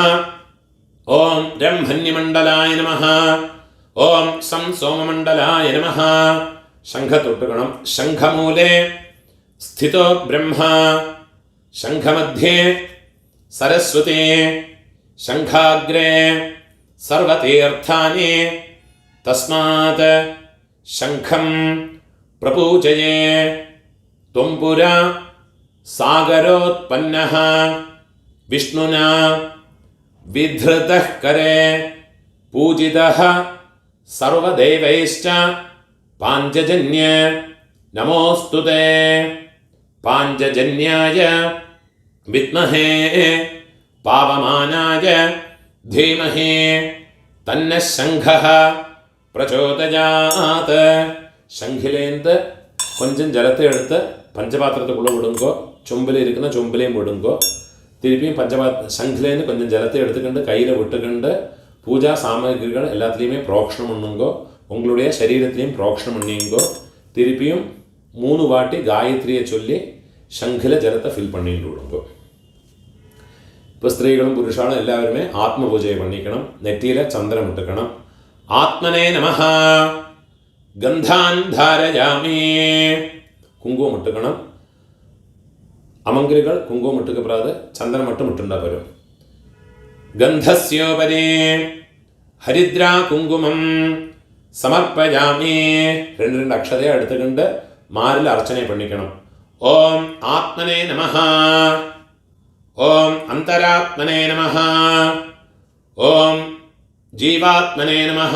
ஓம் ரம்ஹன்யமண்டலாய நமஹ. ஓம் சோமமண்டலாய நமஹ. சங்க தொட்டுக்கணும். சங்கமூலே ஸ்திதோ பிரம்ம. சங்கமத்தியே சரஸ்வதி. சங்காக்ரே സർവതീർത്ഥാനി തസ്മാത് ശംഖം പ്രപൂജയേ ത്വം പുരാ സാഗരോത്പന്നഃ വിഷ്ണുനാ വിധൃതഃ കരേ പൂജിതഃ സർവദേവൈശ്ച പാഞ്ചജന്യ നമോസ്തുതേ പാഞ്ചജന്യായ വിദ്മഹേ പാവമാനായ ധീമഹി തന്നഃ ശംഖഃ பிரச்சோதயாத். சங்கிலேந்து கொஞ்சம் ஜலத்தை எடுத்து பஞ்சபாத்திரத்துக்குள்ளே விடுங்கோ. சொம்பில் இருக்கிற சொம்பிலையும் விடுங்கோ. திருப்பியும் சங்கிலேருந்து கொஞ்சம் ஜலத்தை எடுத்துக்கொண்டு கையில் விட்டுக்கொண்டு பூஜா சாமகிரிகள் எல்லாத்துலேயுமே புரோக்ஷணம் பண்ணுங்கோ. உங்களுடைய சரீரத்திலையும் புரோக்ஷணம் பண்ணிங்கோ. திருப்பியும் 3 வாட்டி காயத்ரியை சொல்லி சங்கில் ஜலத்தை ஃபில் பண்ணிட்டு விடுங்கோ. இப்போ ஸ்திரீகளும் புருஷாலும் எல்லாருமே ஆத்ம பூஜையை பண்ணிக்கணும். நெற்றியில் சந்திரன் விட்டுக்கணும். ஆத்மனே நமஹ கந்தான் தாரயாமி. குங்குமம் இட்டுக்கணும். அமங்கிரிகள் குங்குமம் இட்டுக்கப்படாது, சந்திரன் மட்டும் இட்டுண்டா வரும். கந்தஸ்யோபரி ஹரித்ரா குங்குமம் சமர்ப்பயாமி. 2 அக்ஷதையை எடுத்துக்கிண்டு மாரில் அர்ச்சனை பண்ணிக்கணும். ஓம் ஆத்மனே நமஹ, ஓம் அந்தராத்மனே நமஹ, ஓம் ஜீவாத்மனே நமஹ,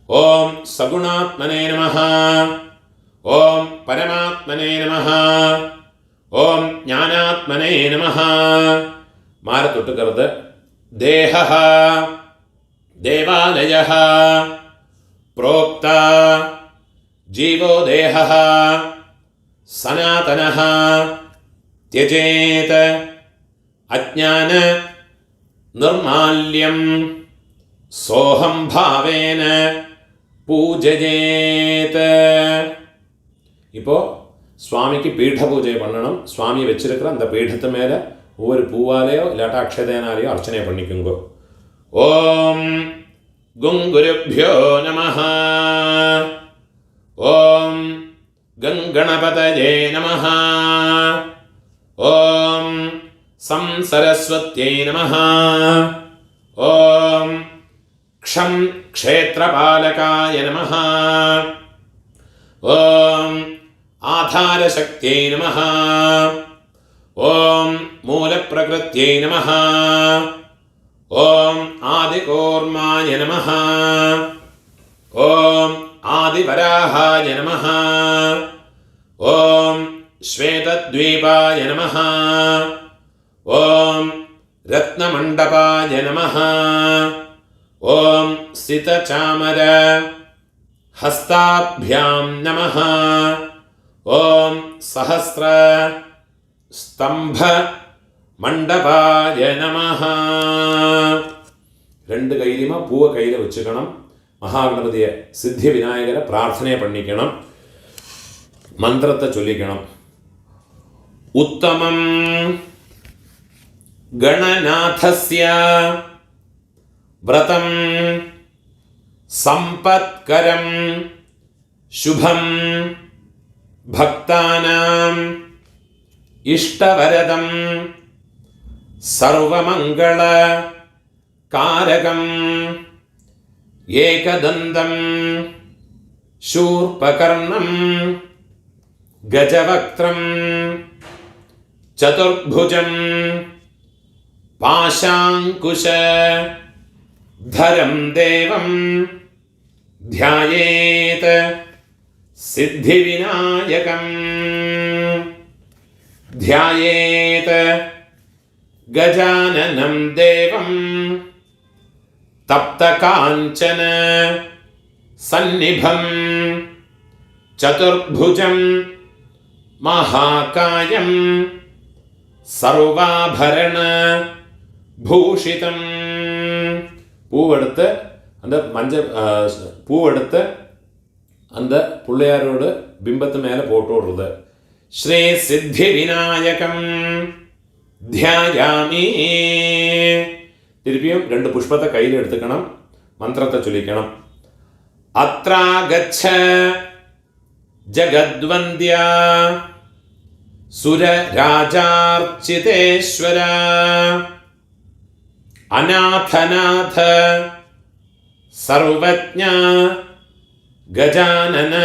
ஓம் சகுணாத்மனே நமஹ, ஓம் பரமாத்மனே நமஹ, ஓம் ஞானாத்மனே நமஹ. மாற தொட்டுக்கிறது. தேஹ தேவாலயः प्रोक्ता जीवो देहः सनातनः त्यजेत अज्ञान निर्माल्यं सोहं भावेन पूजयेत. இப்போ சுவாமிக்கு பீட பூஜை பண்ணணும். சுவாமி வச்சிருக்கிற அந்த பீடத்து மேலே ஒவ்வொரு பூவாலேயோ இல்லாட்டா அக்ஷதையனாலேயோ அர்ச்சனை பண்ணிக்குங்கோ. ஓம் குங்குருப்யோ நமஹ, ஓம் கங்கணபதயே நமஹ, ஓம் சம் சரஸ்வத்யை நமஹ, ஓம் க்ஷம் க்ஷேத்ரபாலகாய நமஹ, ஓம் ஆதாரசக்தியை நமஹ, ஓம் மூலப்பிரகிருத்யை நமஹ, ஓம் ஆதிகூர்மாய நமஹ, ஓம் ஆதிவராகாய நமஹ, ஓம் ஸ்வேதத்வீபாய நமஹ, ஓம் ரத்னமண்டபாய நமஹ, ஓம் சிதசாமர ஹஸ்தாभ्याம் நமஹ, ஓம் சஹஸ்ர ஸ்தம்ப மண்டபாய நமஹ. 2 கையிலுமா பூவை கையில் வச்சுக்கணும். மகாகணபதியை சித்தி விநாயகரை பிரார்த்தனை பண்ணிக்கணும். மந்திரத்தை சொல்லிக்கணும். உத்தமம் கணநாதஸ்ய விரதம் சம்பத்கரம் சுபம் பக்தானாம் இஷ்டவரதம் சர்வமங்கள காரகம் ஏகதந்தம் சூர்பகர்ணம் கஜவக்த்ரம் சதுர்புஜம் பாஷாங்குஷ தரம் தேவம் த்யாயேத் சித்திவிநாயகம் த்யாயேத் கஜானனம் தேவம் தப்தகாஞ்சன சந்நிபம் சதுர்புஜம் மகாகாயம் சர்வாபரண பூஷிதம். பூவெடுத்து அந்த பூவெடுத்து அந்த பிள்ளையாரோட பிம்பத்து மேலே போட்டு விடுறது. ஸ்ரீ சித்தி விநாயகம் தியாயாமி. திருப்பியும் 2 புஷ்பத்தை கையில் எடுத்துக்கணும். மந்திரத்தை சொல்லிக்கணும். அத்ராகச்ச ஜகத்வந்தியா சுர ராஜார்ச்சிதேஸ்வர அநாதநாத சர்வஜ்ஞ கஜானன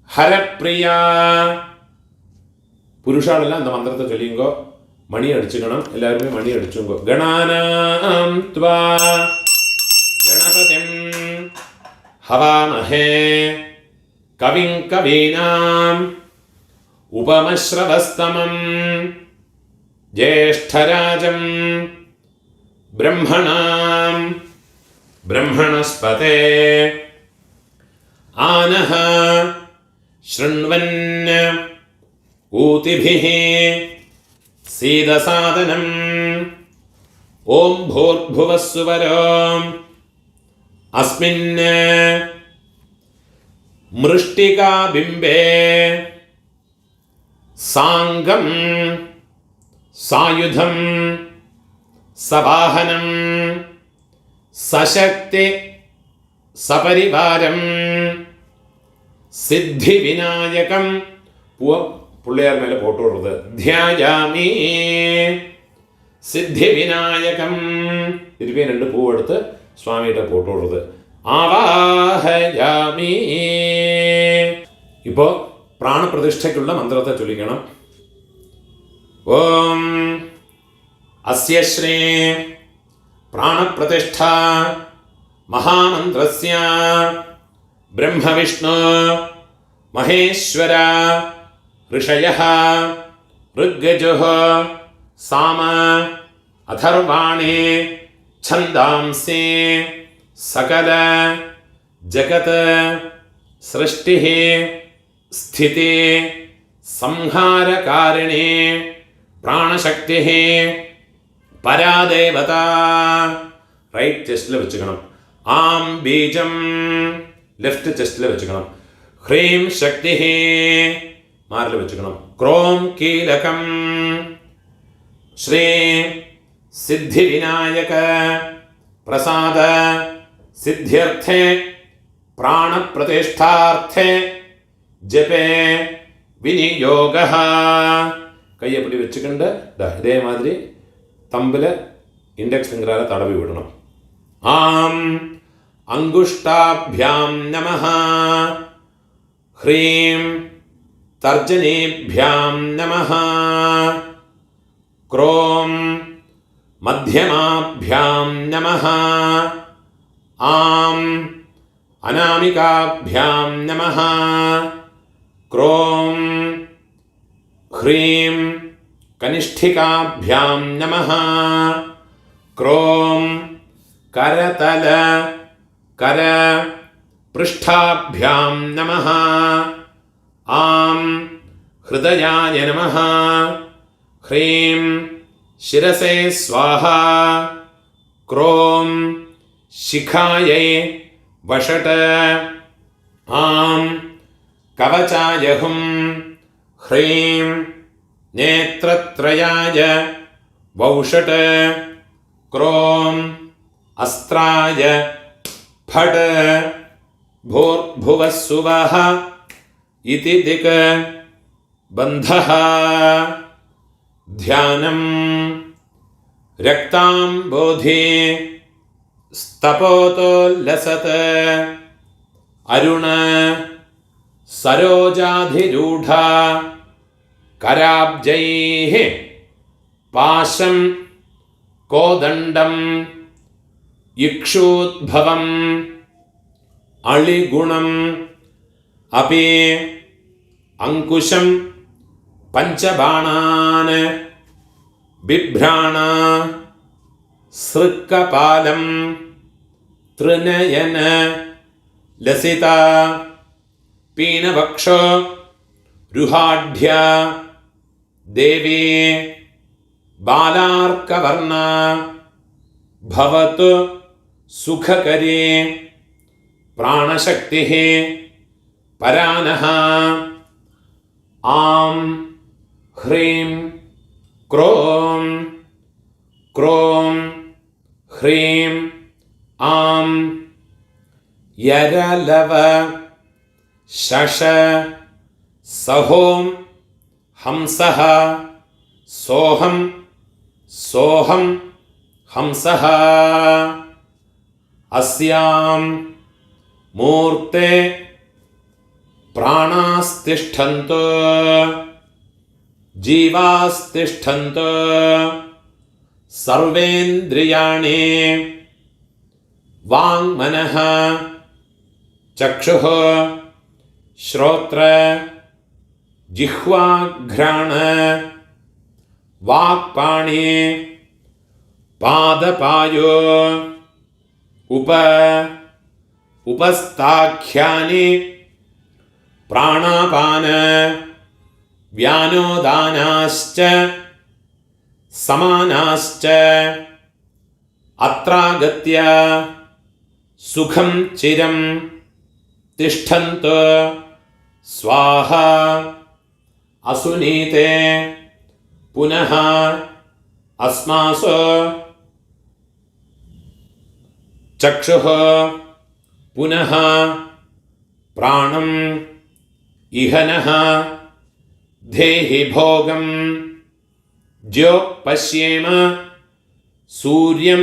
ஹரப்ரியா പുരുഷാളെല്ലാം அந்த മന്ത്രത്തെ ചൊല്ലിയുങ്കോ മണി അടിച്ചുക്കണം. എല്ലാവരും മണി അടിച്ചുങ്കോ. ഗണാനാം ത്വാ ഗണപതിം ഹവാമഹേ കവിം കവീനാം ഉപമശ്രവസ്തമം ജ്യേഷ്ഠരാജം ബ്രഹ്മണാം ബ്രഹ്മണസ്പതേ ആനഃ ശൃണ്വൻ ഊതിഭിഃ സീദസാദനം ഓം ഭൂർഭുവസ്സുവരോ അസ്മിൻ മൃഷ്ടികാബിംബേ സാംഗം സായുധം സവാഹനം സശക്തി സപരിവാരം സിദ്ധിവിനായകം പിള്ളേർ മേലെ ഫോട്ടോ ഇടുന്നത് ധ്യായാമി സിദ്ധിവിനായകം ഇരുപേ 2 പൂവെടുത്ത് സ്വാമിയുടെ ഫോട്ടോ ഇടുന്നത് ആവാഹയാമി. ഇപ്പോൾ പ്രാണപ്രതിഷ്ഠയ്ക്കുള്ള മന്ത്രത്തെ ചൊല്ലിക്കണം. ഓം അസ്യ ശ്രീ പ്രാണപ്രതിഷ്ഠ മഹാമന്ത്രസ്യ ബ്രഹ്മവിഷ്ണു മഹേശ്വര ഋഷയഃ ഋഗ്യജുഃ സാമ അഥർവാണി ഛന്ദാംസി സകല ജഗത് സൃഷ്ടി സ്ഥിതി സംഹാരകാരിണി പ്രാണശക്തി പരാദേവത. റൈറ്റ് ചെസ്റ്റിൽ വെച്ചുക്കണം. ആം ബീജം ലെഫ്റ്റ് ചെസ്റ്റിൽ വെച്ചുക്കണം. ഹ്രീം ശക്തി മാറിൽ വെച്ചുക്കണം. ക്രോം കീലകം ശ്രീ സിദ്ധിവിനായക പ്രസാദ സിദ്ധ്യർത്ഥേ പ്രാണപ്രതിഷ്ഠാർത്ഥേ ജപേ വിനിയോഗ. കയ്യപ്പടി വെച്ചിട്ടുണ്ട്. ഇതേമാതിരി തമ്പില് ഇൻഡെക്സ് ഫിംഗറാലെ തടവി വിടണം. ആം അങ്കുഷ്ടാഭ്യാം നമഃ ഹ്രീം തർജനീഭ്യാം നമഃ ക്രോം മധ്യമാഭ്യാം നമഃ ആം അനാമികാഭ്യാം നമഃ ക്രോം ഹ്രീം കനിഷ്ഠികാഭ്യാം നമഃ ക്രോം കരതല കര പൃഷ്ഠാഭ്യാം നമഃ ആം ഹൃദയായ നമഃ ഹ്രീം ശിരസേ സ്വാഹ ക്രോം ശിഖായൈ വഷട് ആം കവചായ ഹും ഹ്രീം നേത്രത്രയായ വൗഷട് ക്രോം അസ്ത്രായ ഫട് ഭൂർഭുവസ്സുവഃ ഇതി ദിക് ബന്ധഃ ധ്യാനം രക്താംബോധി സ്തപോതോല്ലസത് അരുണ സരോജാധിരൂഢ കരാബ്ജൈഃ പാശം കോദണ്ഡം ഇക്ഷൂദ്ഭവം അളിഗുണം അപി അങ്കുശം പഞ്ചബാണാൻ ബിഭ്രാണ സൃക്കപാലം തൃനയന ലസിത പീനവക്ഷോ രുഹാഢ്യ ദേവി ബാലാർക്കവർണ ഭവതു സുഖകരീ പ്രാണശക്തി പരാനഃ ആം ഹ്രീം ക്രോം ക്രോം ഹ്രീം ആം യരലവ ശശ സഹോം ഹംസഃ സോഹം സോഹം ഹംസഃ അസ്യാം മൂർത്തേ പ്രാണാസ്തിഷ്ഠന്തു ജീവാസ്തിഷ്ഠന്തോ സർവേന്ദ്രിയാണി വാങ്മനഃ ചക്ഷുഃ ശ്രോത്ര ജിഹ്വാഘ്രാണ വാക്പാണി പാദപായോ ഉപസ്ഥാഖ്യാനി പ്രാണാപാന വ്യാനോദാനാശ്ച സമാനാശ്ച അത്രാഗത്യ സുഖം ചിരം തിഷ്ഠന്തു സ്വാഹ അസുനീതേ പുനഃ അസ്മാസു ചക്ഷുഃ പുനഃ പ്രാണം ഇഹനഃ ധേഹി ഭോഗം ജ്യോ പശ്യേമ സൂര്യം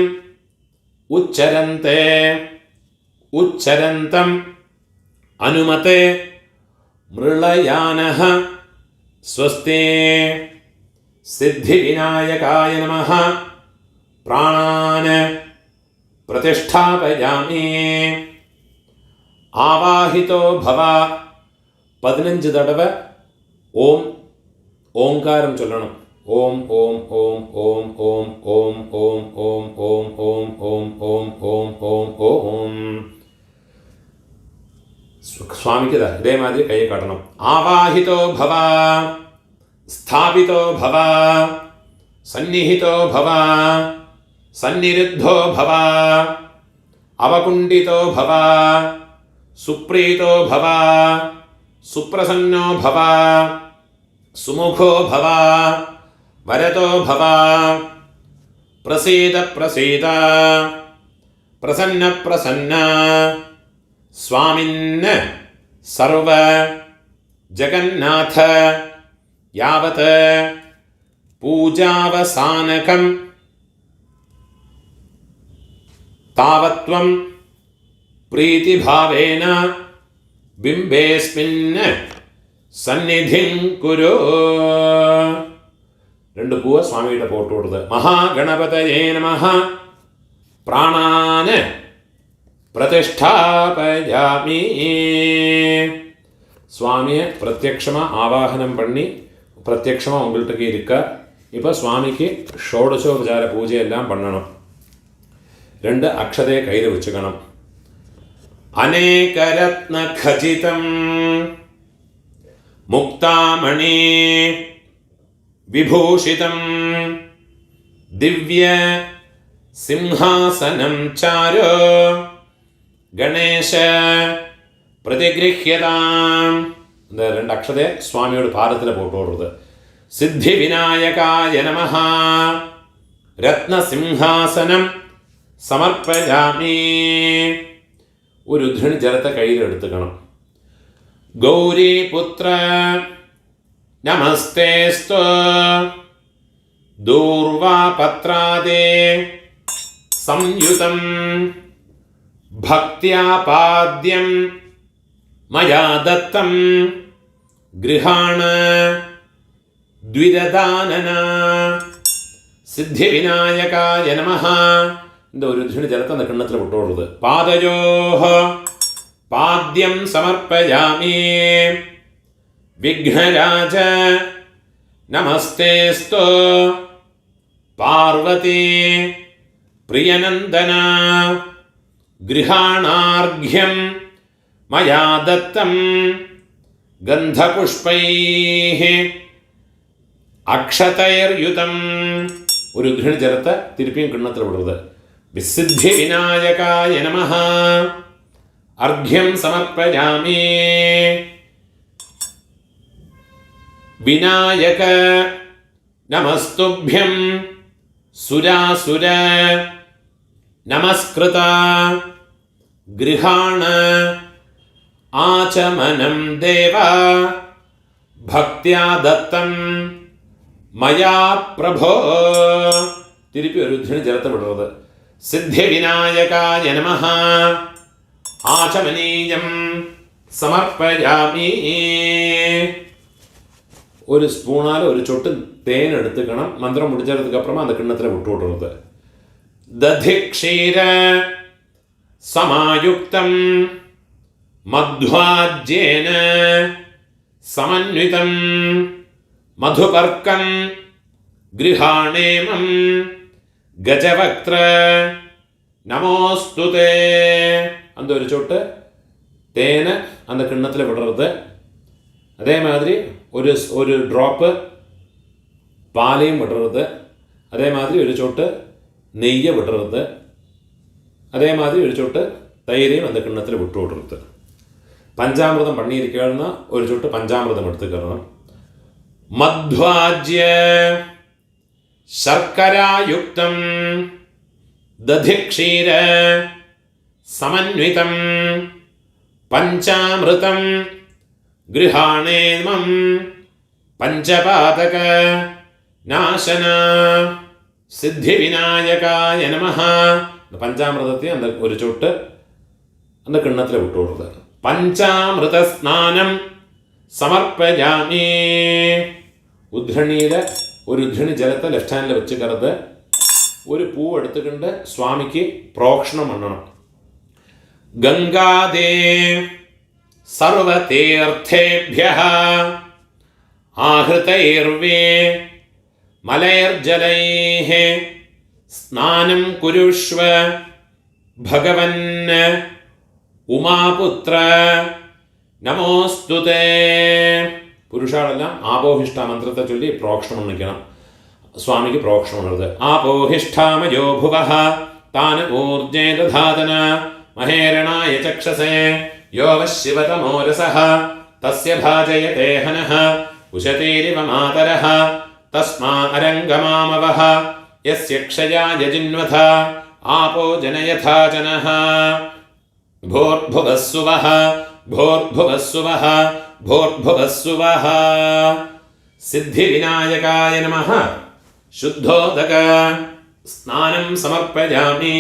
ഉച്ചരന്തം അനുമത്തെ മൃളയാനഃ സ്വസ്തി സിദ്ധിവിനായകായ നമഃ പ്രാണാൻ പ്രതിഷ്ഠാപയാമി ആവാഹിതോ ഭവ 15 തടവ് ഓംകാരം ചൊല്ലണം. ഓം ഓം ഓം ഓം ഓം ഓം ഓം ഓം ഓം ഓം ഓം ഓം ഓം ഓം ഓം. സ്വാമിക്ക് ഇതേമാതിരി കൈ കാട്ടണം. ആവാഹിതോ ഭവ, സ്ഥാപിതോ ഭവ, സന്നിഹിതോ ഭവ, സന്നിരുദ്ധോ ഭവ, അവകുണ്ഠിതോ ഭവ, സുപ്രീതോ ഭവ, സുപ്രസന്നോ ഭവ, സുമുഖോ ഭവ, വരദോ ഭവ, പ്രസീദ പ്രസീദ, പ്രസന്ന പ്രസന്ന, സ്വാമിന് സർവ ജഗന്നാഥ യാവത് പൂജാവസാനകം താവത്വം പ്രീതിഭാവേന ബിംബേസ്മിൻ സന്നിധിം കുരു. 2 പൂവ് സ്വാമിയുടെ ഫോട്ടോ കൊടുത്ത്. മഹാഗണപതയേ നമഃ പ്രാണാന് പ്രതിഷ്ഠാപയാമി. சுவாமியை பிரத்யக்ஷமாக ஆவாகனம் பண்ணி பிரத்யக்ஷமாக உங்கள்கிட்ட இருக்க. இப்போ சுவாமிக்கு ஷோடசோபச்சார பூஜையெல்லாம் பண்ணணும். 2 அக்ஷதையை கையில் வச்சுக்கணும். அநேகரத்ன கஜிதம் முக்தாமணி விபூஷிதம் திவ்ய சிம்ஹாசனம் சாரோ கணேஷ പ്രതിഗൃഹ്യതാം. இந்த 2 അക്ഷതയെ സ്വാമിയുടെ പാദത്തിൽ പോട്ട് കൊടുത്തത്. സിദ്ധി വിനായകായ നമഃ രത്നസിംഹാസനം സമർപ്പയാമി. ഒരു ഉദ്ധരണി ജലത്തെ കയ്യിലെടുത്തുക്കണം. ഗൗരീപുത്ര നമസ്തേസ്തു ദൂർവാപത്രാദേ സംയുതം ഭക്ത്യാപാദ്യം മയാ ദത്തം ഗൃഹാണ ദ്വിരദാനന. സിദ്ധിവിനായകായ നമഃ. இந்த ഒരു ധൃണി ജലത്തെ കിണ്ണത്തിൽ വിട്ടുകൊടുത്തത്. പാദയോഃ പാദ്യം സമർപ്പയാമി. വിഘ്നരാജ നമസ്തേസ്തു പാർവതി പ്രിയനന്ദന ഗൃഹാണാർഘ്യം മയാ ദത്തം ഗന്ധപുഷ്പൈഃ അക്ഷതൈർയുതം. ഒരു ധൃണി ജലത്തെ തിരുപ്പിയും കിണ്ണത്തിൽ വിടുന്നത്. വിസിദ്ധി വിനായകായ നമഃ അർഘ്യം സമർപ്പയാമി. വിനായക നമസ്തുഭ്യം സുരാസുര നമസ്കൃത ഗൃഹാണ ആചമനം ദേവ ഭക്ത്യാ ദത്തം മയാ പ്രഭോ. തിരുപ്പി ഒരു ധൃണി ജലത്തെ വിടുന്നത്. സിദ്ധിവിനായകായ നമഃ ആചമനീയം സമർപ്പയാമി. ஒரு ஸ்பூனால் ஒரு சொட்டு தேன் எடுத்துக்கணும். மந்திரம் முடிஞ்சதுக்கு அப்புறமா அந்த கிண்ணத்தில் விட்டு விடுறது. ததி க்ஷீர சமாயுக்தம் மத்வாஜ்யேன சமன்விதம் மதுபர்க்கம் கிருஹாணேமம் கஜவக்த்ர நமோஸ்துதே. அந்த ஒரு சொட்டு தேனை அந்த கிண்ணத்தில் விடுறது. அதே மாதிரி ஒரு ட்ராப்பு பாலையும் விடுறது. அதே மாதிரி ஒரு சொட்டு நெய்யை விடுறது. அதே மாதிரி ஒரு சொட்டு தயிரையும் அந்த கிண்ணத்தில் விட்டு விடுறது. பஞ்சாமிரதம் பண்ணியிருக்கேன்னா ஒரு சொட்டு பஞ்சாமிரதம் எடுத்துக்கிறோம். மத்வாஜ்ய சர்க்கராயுக்தம் ததிக்ஷீர சமன்விதம் பஞ்சாமிருதம் கிருஹாணேமம் பஞ்சபாதக நாசன சித்தி விநாயகாய நமஹ. இந்த பஞ்சாமிரதத்தையும் அந்த ஒரு சொட்டு அந்த கிண்ணத்தில் விட்டு விடுறது. பஞ்சாமிருத ஸ்நானம் சமர்ப்பயாமி. ഉദ്ധരണിയുടെ ഒരു ഉദ്ധരണി ജലത്തെ ലെഫ്റ്റ് ഹാൻഡിൽ വെച്ചുകരുത്. ഒരു പൂ എടുത്തുകൊണ്ട് സ്വാമിക്ക് പ്രോക്ഷണം പണ്ണണം. ഗംഗാദേ സർവതീർത്ഥേഭ്യഃ ആഹൃതൈർവേ മലൈർജലൈഃ സ്നാനം കുരുഷ്വ ഭഗവൻ ഉമാപുത്ര നമോസ്തുതേ. പുരുഷാളെല്ലാം ആപോഹിഷ്ഠ മന്ത്രത്തെ ചൊല്ലി പ്രോക്ഷണം പണിക്കണം. സ്വാമിക്ക് പ്രോക്ഷണം പണത്. ആപോഹിഷ്ഠാമയോ ഭുവഃ താന ഊർജേ ദധാതന മഹേരണായ ചക്ഷസേ യോ വശിവതമോ രസഃ തസ്യ ഭാജയതേ ഹനഃ ഉശതീരിവ മാതരഃ തസ്മാ അരംഗമാമവഃ യസ്യ ക്ഷയായ ജിന്വഥ ആപോ ജനയഥാ ജനഃ ഭോർഭുവസ്സുവഃ ഭോർഭുവസ്സുവഃ ഭോർഭുവസ്സുവഃ. സിദ്ധിവിനായകായ നമഃ. ശുദ്ധോദക സ്നാനം സമർപ്പയാമി.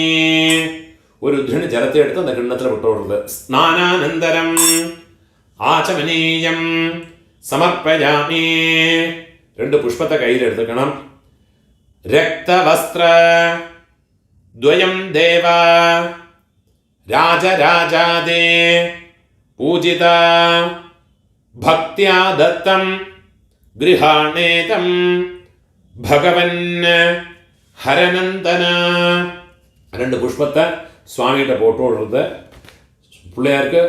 ഒരു ഉദ്ധരണി ജലത്തെ എടുത്ത് அந்த കിണ്ണത്തിൽ വിട്ടുകൊടുത്ത് സ്നാനാനന്തരം ആചമനീയം സമർപ്പയാമി. 2 പുഷ്പത്തെ കയ്യിലെടുക്കണം. രക്തവസ്ത്ര ദ്വയം ദേവ രാജരാജാദേ പൂജിത ഭക്ത്യാ ദത്തം ഗൃഹാണേതം ഭഗവൻ ഹരനന്ദന. 2 പുഷ്പത്തെ സ്വാമിയുടെ പോട്ടോടുള്ളത്. പിള്ളേർക്ക്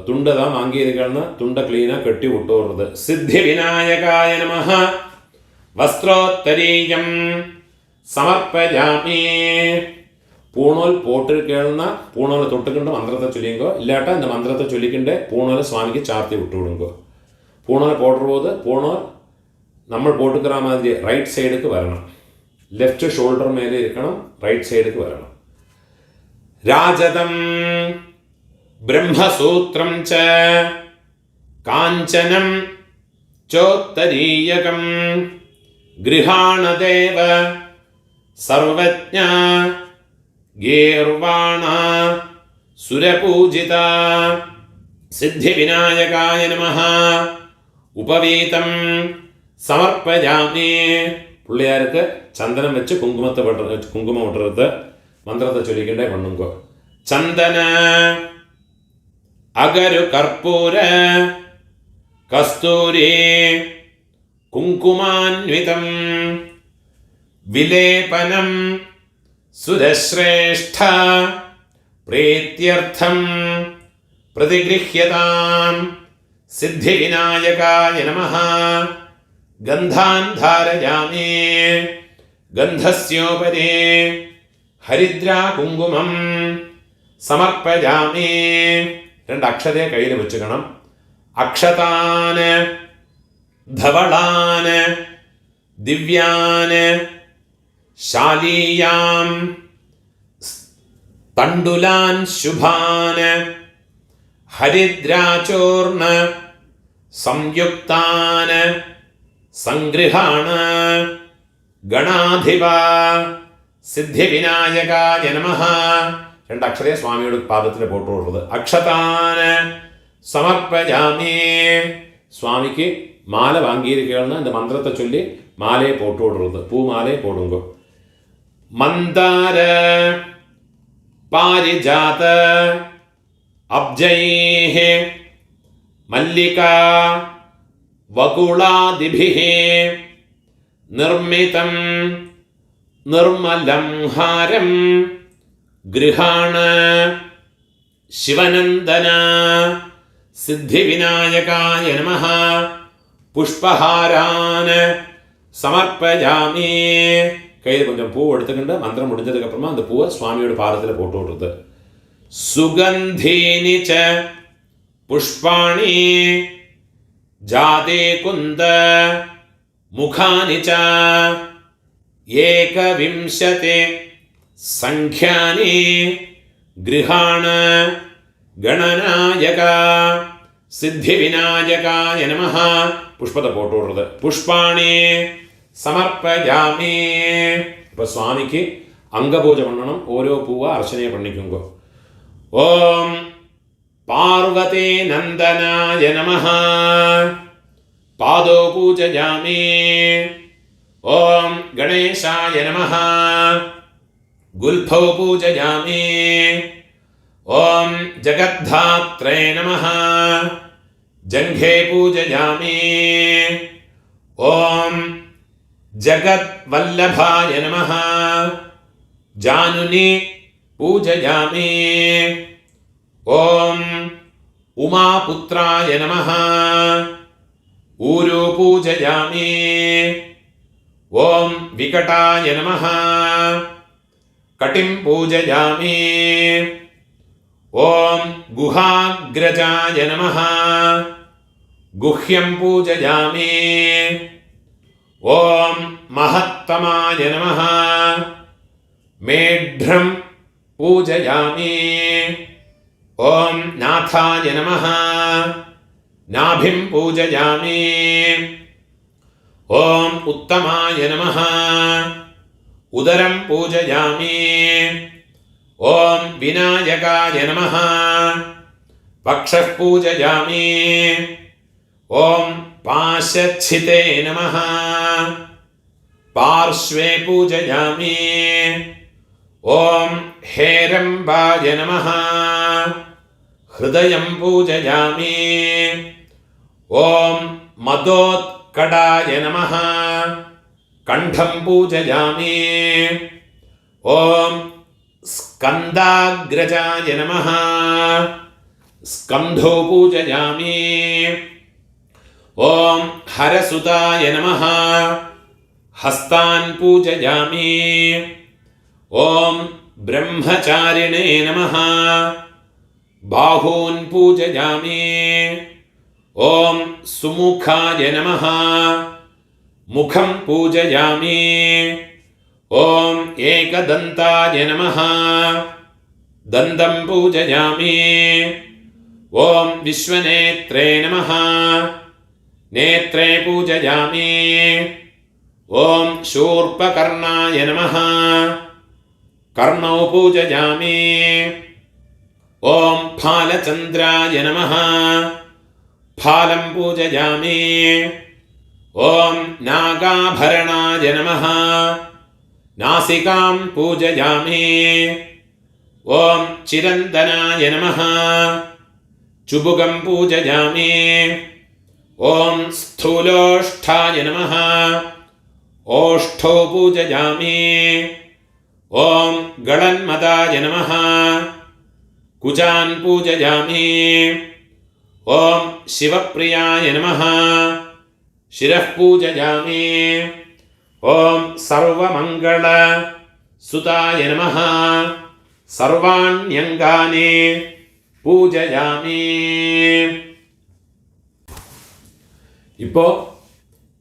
തുണ്ട தான் வாங்கியிருக்கேன்னா துண்டை க்ளீனாக கட்டி விட்டுடுறது. சித்தி விநாயகாய நமஹ. வஸ்திரோத்தரீயம் சமர்ப்பயாமி. பூணோல் போட்டிருக்கேன்னா பூணோலை தொட்டுக்கிண்டு மந்திரத்தை சொல்லிங்கோ. இல்லாட்டா இந்த மந்திரத்தை சொல்லிக்கிண்டு பூணோலை சுவாமிக்கு சார்த்தி விட்டு விடுங்கோ. பூணோலை போடுறபோது பூணோல் നമ്മൾ போட்டுக்கிற மாதிரி ரைட் சைடுக்கு வரணும். லெஃப்ட் ஷோல்டர் மேலே இருக்கணும். ரைட் சைடுக்கு வரணும். ராஜதம் பிரம்மசூத்திரம் ச காஞ்சனம் சோத்தரீயகம் கிருஹாணதேவ சர்வஜ்ஞ ഗീർവാണ സുരപൂജിത. സിദ്ധിവിനായകായ നമഃ. ഉപവീതം സമർപ്പയാമി. പിള്ളേർക്ക് ചന്ദനം വെച്ച് കുങ്കുമം ഇടരുത്. മന്ത്രത്തെ ചൊല്ലിക്കണ്ടേ പണ്ണുങ്കോ. ചന്ദന അഗരു കർപ്പൂര കസ്തൂരി കുങ്കുമാന്വിതം വിലേപനം സുരശ്രേഷ്ഠ പ്രീത്യർത്ഥം പ്രതിഗൃഹ്യതാം. സിദ്ധിവിനായകായ നമഃ. ഗന്ധാൻ ധാരയാമി. ഗന്ധസ്യോപരി ഹരിദ്രാ കുങ്കുമം സമർപ്പയാമി. 2 അക്ഷതയെ കയ്യിൽ വെച്ചുക്കണം. അക്ഷതാന് ധവളാന് ദിവ്യാന് ശാലീയാം തണ്ടുലാൻ ശുഭാന് ഹരിദ്രാചൂർണ സംയുക്താന് സംഗൃഹാണ ഗണാധിപ. സിദ്ധിവിനായകായ നമഃ. 2 അക്ഷരയെ സ്വാമിയുടെ പാദത്തിന് പോട്ടുള്ളത്. അക്ഷതാന് സമർപ്പയാമി. സ്വാമിക്ക് மாலை வாங்கியிருக்கேன்னா இந்த மந்திரத்தை சொல்லி மாலையை போட்டு விடுறது. பூ மாலையை போடுங்க. மந்தார பாரிஜாத அப்ஜைஹ மல்லிகா வகுளாதிபிஹ நிர்மிதம் நிர்மலம் ஹாரம் கிருஹாண சிவநந்தன சித்திவிநாயகாய நமஹ புஷ்பஹாரான் சமர்ப்பயாமி. கையில் கொஞ்சம் பூ எடுத்துக்கிட்டு மந்திரம் முடிஞ்சதுக்கப்புறமா அந்த பூவை சுவாமியோட பாதத்தில் போட்டு விடுறது. சுகந்தீனி ச புஷ்பாணி ஜாதே குந்த முகானி ச ஏகவிம்சதி சங்க்யானி கிருஹாண கணநாயக சித்திவிநாயகாய நமஹ. புஷ்பத்தை போட்டு விடுறது. புஷ்பாணி சமர்ப்பயாமி. இப்போ சுவாமிக்கு அங்க பூஜை பண்ணணும். ஓரோ பூவா அர்ச்சனையை பண்ணிக்கோங்க. ஓம் பார்வதி நந்தனாய நமஹ பாதோ பூஜயாமி. ஓம் கணேசாய நமஹ குல்பௌ பூஜயாமி. ஓம் ஜகத்தாத்ரே நமஹ ஜங்கே பூஜயாமி. ஓம் ஜகத்வல்லபாய நமஹ ஜானுனி பூஜயாமி. ஓம் உமாபுத்ராய நமஹ ஊரு பூஜயாமி. ஓம் விகடாய நமஹ கட்டிம் பூஜயாமி. ஓம் குஹாக்ரஜாய நமஹ குஹ்யம் பூஜயாமி. ஓம் மஹத்தமாய நமஹ மேಢ்ரம் பூஜயாமி. ஓம் நாதாய நமஹ நாபிம் பூஜயாமி. ஓம் உத்தமாய நமஹ உதரம் பூஜயாமி. ஓம் விநாயகாய நமஹ வக்ஷः பூஜயாமி. ஓம் பாசச்சிதே நமஹ பார்ஷ்வே பூஜயாமி. ஓம் ஹேரம்பாய நமஹ ஹிருதயம் பூஜயாமி. ஓம் மதோத்கடாய நமஹ கண்டம் பூஜயாமி. ஓம் ஸ்கந்தாக்ரஜாய நமஹ ஸ்கந்தோ பூஜயாமி. ஓம் ஹரசுதாய நமஹ ஹஸ்தான் பூஜயாமி. ஓம் பிரம்மச்சாரிணே நமஹ பாஹூன் பூஜயாமி. ஓம் சுமுகாய நமஹ முகம் பூஜயாமி. ஓம் ஏகதந்தாய நமஹ தந்தம் பூஜயாமி. ஓம் விஸ்வநேத்ரே நமஹ நேத்ரே பூஜயாமி. ஓம் शूर्पकर्णाय நமஹ கர்ணௌ பூஜயாமி. ஓம் फालचन्द्राय நமஹ फालं பூஜயாமி. ஓம் நாகாபரணாய நமஹ நாசிகாம் பூஜயாமி. ஓம் சிரந்தனாய நமஹ சுபுகம் பூஜயாமி. ஓம் ஸ்தூலோஷ்டாய நமஹ ஓஷ்டோ பூஜயாமி. ஓம் கணன்மதாய நமஹ குஜான் பூஜயாமி. ஓம் சிவப்பிரியாய நமஹ சிரः பூஜயாமி. ஓம் சர்வமங்கள சுதாய நமஹ சர்வாண்யங்கானி பூஜயாமி. இப்போ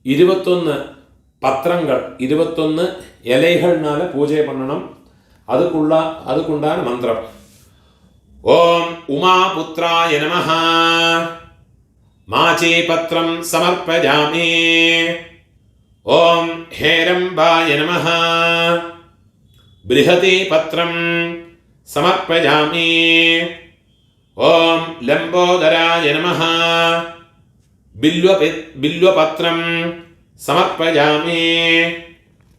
21 பத்திரங்கள் 21 இலைகள்னால பூஜை பண்ணணும். அதுக்குண்டான மந்திரம். ஓம் உமாபுத்ராய நமஹ மாச்சீபத்ரம் சமர்ப்பயாமி. ஓம் ஹேரம்பாய நமஹ பிருஹதீபத்ரம் சமர்ப்பயாமி. ஓம் லம்போதராய நமஹ बिल्वपत्रं समर्पयामि।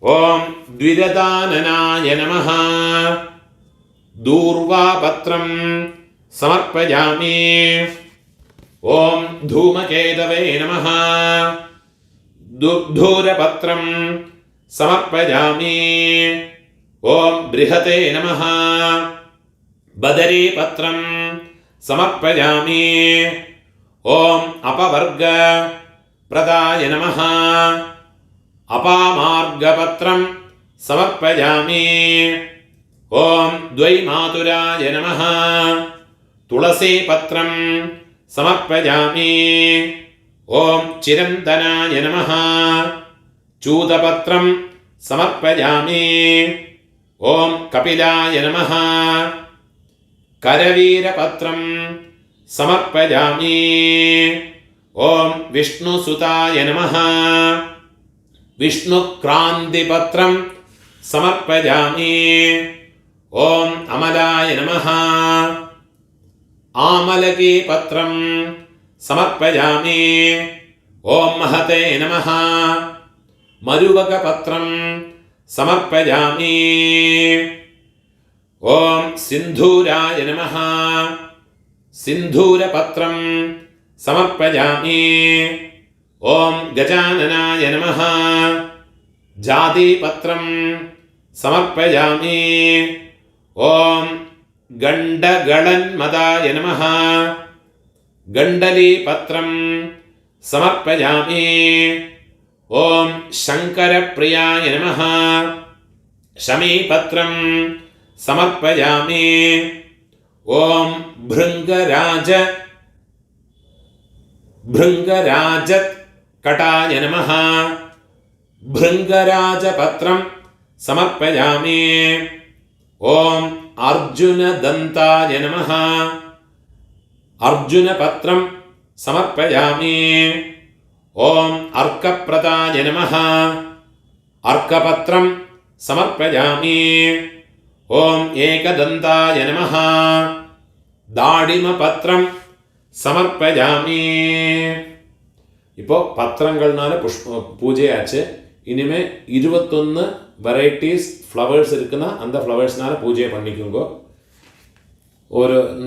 ॐ द्विददाननाय नमः। दूर्वापत्रं समर्पयामि। ॐ धूमकेतवे नमः। दुर्धूरपत्रं समर्पयामि। ॐ बृहते नमः। बदरीपत्रं समर्पयामि। ॐ अपवर्गप्रदाय नमः। अपामार्गपत्रं समर्पयामि। ॐ द्वैमातुराय नमः। तुलसीपत्रं समर्पयामि। ॐ चिरन्तनाय नमः। चूतपत्रं समर्पयामि। ॐ कपिलाय नमः। करवीरपत्रं समर्पयामि। ॐ विष्णुसुताय नमः। विष्णुक्रान्तिपत्रं समर्पयामि। ॐ अमलाय नमः। आमलकीपत्रं समर्पयामि। ॐ महते नमः। मरुवकपत्रं समर्पयामि। ॐ सिन्धूराय नमः। सिन्धूरपत्रं समर्पयामि। ॐ गजाननाय नमः। जातिपत्रं समर्पयामि। ॐ गण्डगळन्मदाय नमः। गण्डलीपत्रं समर्पयामि। ॐ शङ्करप्रियाय नमः। शमीपत्रं समर्पयामि। ॐ भृङ्गराजकटाय नमः। भृङ्गराजपत्रं समर्पयामि। ॐ अर्जुनदन्ताय नमः। अर्जुनपत्रं समर्पयामि। ॐ अर्कप्रदाय नमः। अर्कपत्रं समर्पयामि। ॐ एकदन्ताय नमः। दाडिमपत्रं സമർപ്പയാമി. ഇപ്പോൾ പത്രങ്ങൾനാല പൂജയാச்சு. இனிமே 21 வெரைட்டிஸ் ஃப்ளவர்ஸ் இருக்குன்னா அந்த ஃப்ளவர்ஸ்னால பூஜை பண்ணிக்குங்க. ஒரு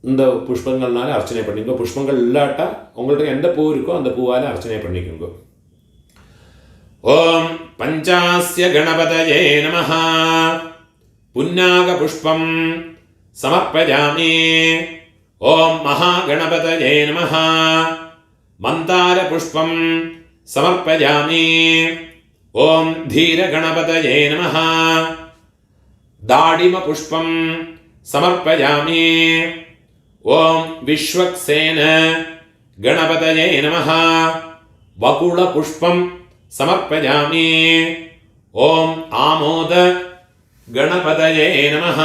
இந்த புஷ்பங்கள்னால அர்ச்சனை பண்ணிக்கோ. புஷ்பங்கள் இல்லாட்டா உங்கள்கிட்ட எந்த பூ இருக்கோ அந்த பூவால அர்ச்சனை பண்ணிக்கோங்க. ஓம் பஞ்சாஸ்ய கணபதயே நமஹ. புன்னாக புஷ்பம் சமர்ப்பயாமி. ஓம் மகாகணபதயே நமஹ. மந்தார புஷ்பம் समर्पयामि. ओम धीर गणपतये नमः. दाडिम पुष्पं समर्पयामि. ओम विश्वक्सेन गणपतये नमः. वकुल पुष्पं समर्पयामि. ओम आमोद गणपतये नमः.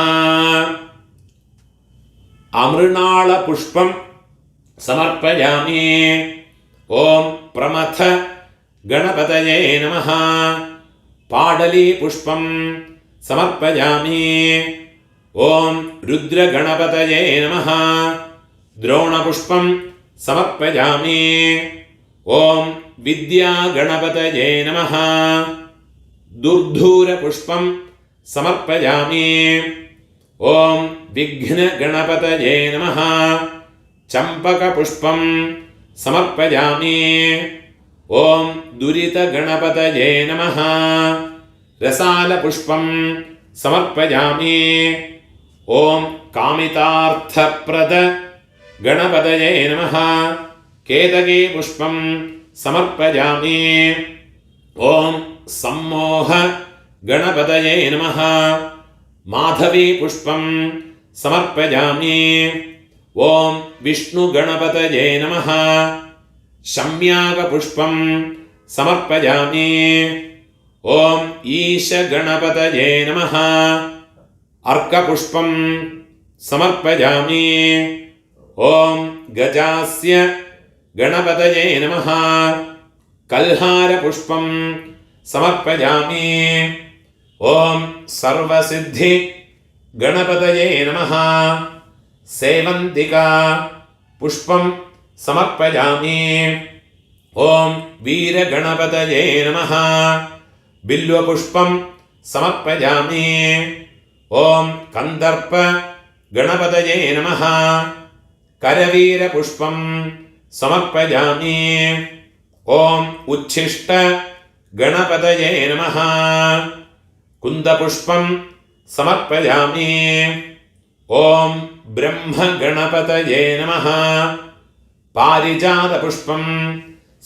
अमृणाल पुष्पं समर्पयामि. ओम प्रमथ गणपतये नमः. पाडली पुष्पं समर्पयामि. ओम रुद्र गणपतये नमः. द्रोण पुष्पं समर्पयामि. ओम विद्या गणपतये नमः. दुर्धूर पुष्पं समर्पयामि. ओम विघ्न गणपतये नमः. चंपक पुष्पं समर्पयामि. ओम दुरित गणपतये नमः. रसाल पुष्पं समर्पयामि. ओम कामितार्थप्रद गणपतये नमः. केतकी पुष्पं समर्पयामि. ओम सम्मोह गणपतये नमः. माधवी पुष्पं समर्पयामि. ओम विष्णु गणपतये नमः. शम्याग पुष्पं समर्पयामि. ओम ईश गणपतये नमः. अर्क पुष्पं समर्पयामि. ओम गजास्य गणपतये नमः. कल्हार पुष्पं समर्पयामि. ओम सर्वसिद्धि गणपतये नमः. सेवंतिका पुष्पं സമർപ്പയാമി. ഓം വീരഗണപതയേ നമഃ. ബില്വപുഷ്പം സമർപ്പയാമി. ഓം കന്ദർപ്പ ഗണപതയേ നമഃ. കരവീരപുഷ്പം സമർപ്പയാമി. ഓം ഉച്ഛിഷ്ട ഗണപതയേ നമഃ. കുന്ദപുഷ്പം സമർപ്പയാമി. ഓം ബ്രഹ്മഗണപതയേ നമഃ. പാരിജാതപുഷ്പം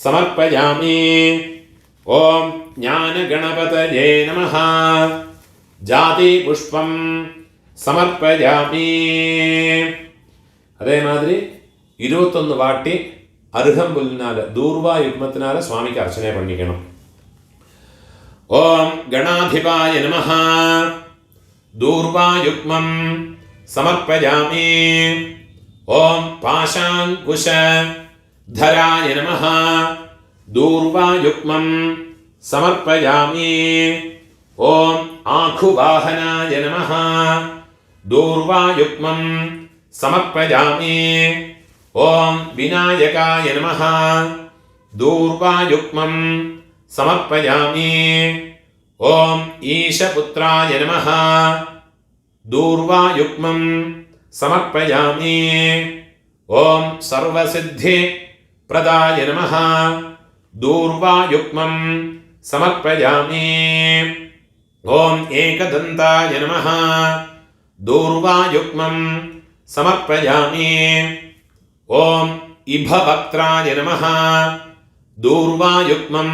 സമർപ്പയാമി. ഓം ജ്ഞാനഗണപതയേ നമഃ. ജാതിപുഷ്പം സമർപ്പയാമി. അതേമാതിരി 21 വാട്ടി അർഹംപുല്ലിനാൽ ദൂർവായുഗ്മത്തിനാൽ സ്വാമിക്ക് അർച്ചന പണിക്കണം. ഓം ഗണാധിപായ നമഃ. ദൂർവായുഗ്മം സമർപ്പയാമി. ഓം പാശാങ്കുശ ധരായ നമഃ. ദൂർവായുഗ്മം സമർപ്പയാമി. ഓം ആഖുവാഹനായ നമഃ. ദൂർവായുഗ്മം സമർപ്പയാമി. ഓം വിനായകായ നമഃ. ദൂർവായുഗ്മം സമർപ്പയാമി. ഓം ഈശപുത്രായ നമഃ. ദൂർവായുഗ്മം സമർപ്പയാമി. ഓം സർവസിദ്ധി പ്രദായ നമഃ. ദൂർവായുഗ്മം സമർപ്പയാമി. ഓം ഏകദന്തായ നമഃ. ദൂർവായുഗ്മം സമർപ്പയാമി. ഓം ഇഭവക്ത്രായ നമഃ. ദൂർവായുഗ്മം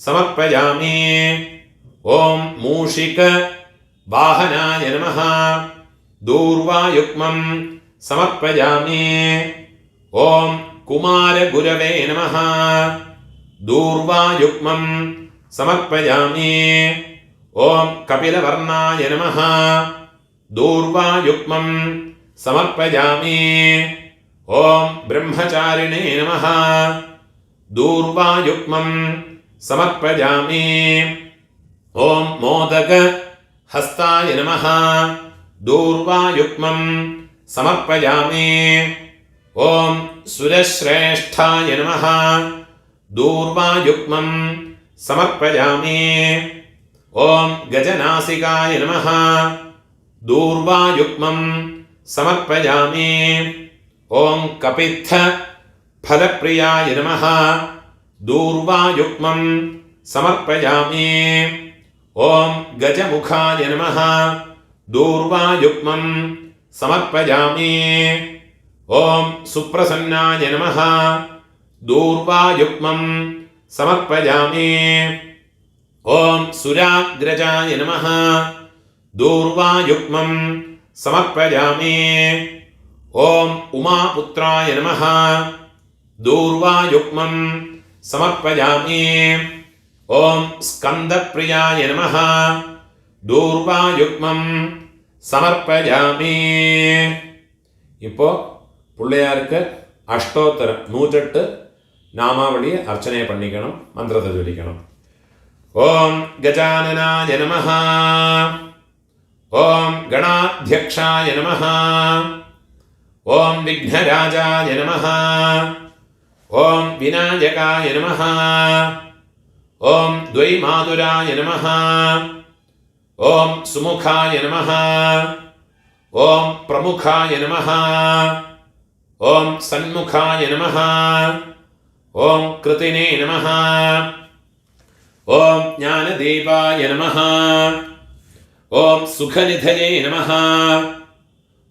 സമർപ്പയാമി. ഓം മൂഷിക വാഹനായ നമഃ. ദൂർവായുഗ്മം സമർപ്പയാമി. ഓം കുമാരഗുരവേ നമഃ. ദൂർവായുഗ്മം സമർപ്പയാമി. ഓം കപിലവർണായ നമഃ. ദൂർവായുഗ്മം സമർപ്പയാമി. ഓം ബ്രഹ്മചാരിണേ നമഃ. ദൂർവായുഗ്മം സമർപ്പയാമി. ഓം മോദക ഹസ്തായ നമഃ. ദൂർവായുഗ്മം സമർപ്പയാമി. ഓം സുരശ്രേഷ്ഠായ നമഃ. ദൂർവായുഗ്മം സമർപ്പയാമി. ഓം ഗജനാസികായ നമഃ. ദൂർവായുഗ്മം സമർപ്പയാമി. ഓം കപിത്ഥ ഫലപ്രിയായ നമഃ. ദൂർവായുഗ്മം സമർപ്പയാമി. ഓം ഗജമുഖായ നമഃ. ദൂർവായുഗ്മം സമർപ്പയാമി. ഓം സുപ്രസന്നായ നമഃ. ദൂർവായുഗ്മം സമർപ്പയാമി. ഓം സുരാഗ്രജായ നമഃ. ദൂർവായുഗ്മം സമർപ്പയാമി. ഓം ഉമാപുത്രായ നമഃ. ദൂർവായുഗ്മം സമർപ്പയാമി. ഓം സ്കന്ദപ്രിയായ നമഃ. ദൂർവായുഗ്മം സമർപ്പയാമി. ഇപ്പോൾ പിള്ളയാർക്ക് അഷ്ടോത്തരം 108 നാമാവളിയെ അർച്ചനയെ പണിക്കണം, മന്ത്രത്തെ ചൊല്ലിക്കണം. ഓം ഗജാനനായ നമഃ. ഓം ഗണാധ്യക്ഷായ നമഃ. ഓം വിഘ്നരാജായ നമഃ. ഓം വിനായകായ നമഃ. ഓം ദ്വൈമാതുരായ നമഃ. ഓം സുമുഖായ നമഃ. ഓം പ്രമുഖായ നമഃ. ഓം സന്മുഖായ നമഃ. ഓം കൃതിനേ നമഃ. ഓം ജ്ഞാനദേവായ നമഃ. ഓം സുഖനിധയേ നമഃ.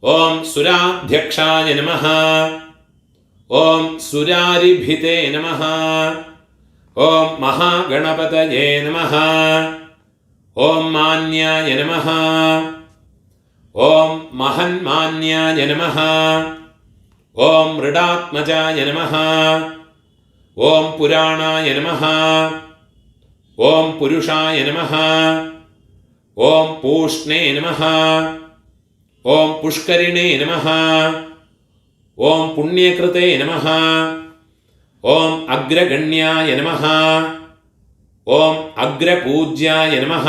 ഓം സുരാധ്യക്ഷായ നമഃ. ഓം സുരാരിഭിതേ നമഃ. ഓം മഹാഗണപതയേ നമഃ. ഓം മാന്യായ നമഃ. ഓം മഹന്മാന്യായ നമഃ. ഓം മൃഡാത്മജായ നമഃ. ഓം പുരാണായ നമഃ. ഓം പുരുഷായ നമഃ. ഓം പൂഷ്ണേ നമഃ. ഓം പുഷ്കരിണേ നമഃ. ഓം പുണ്യകൃതേ നമഃ. ഓം അഗ്രഗണ്യായ നമഃ. ഓം അഗ്രപൂജ്യായ നമഃ.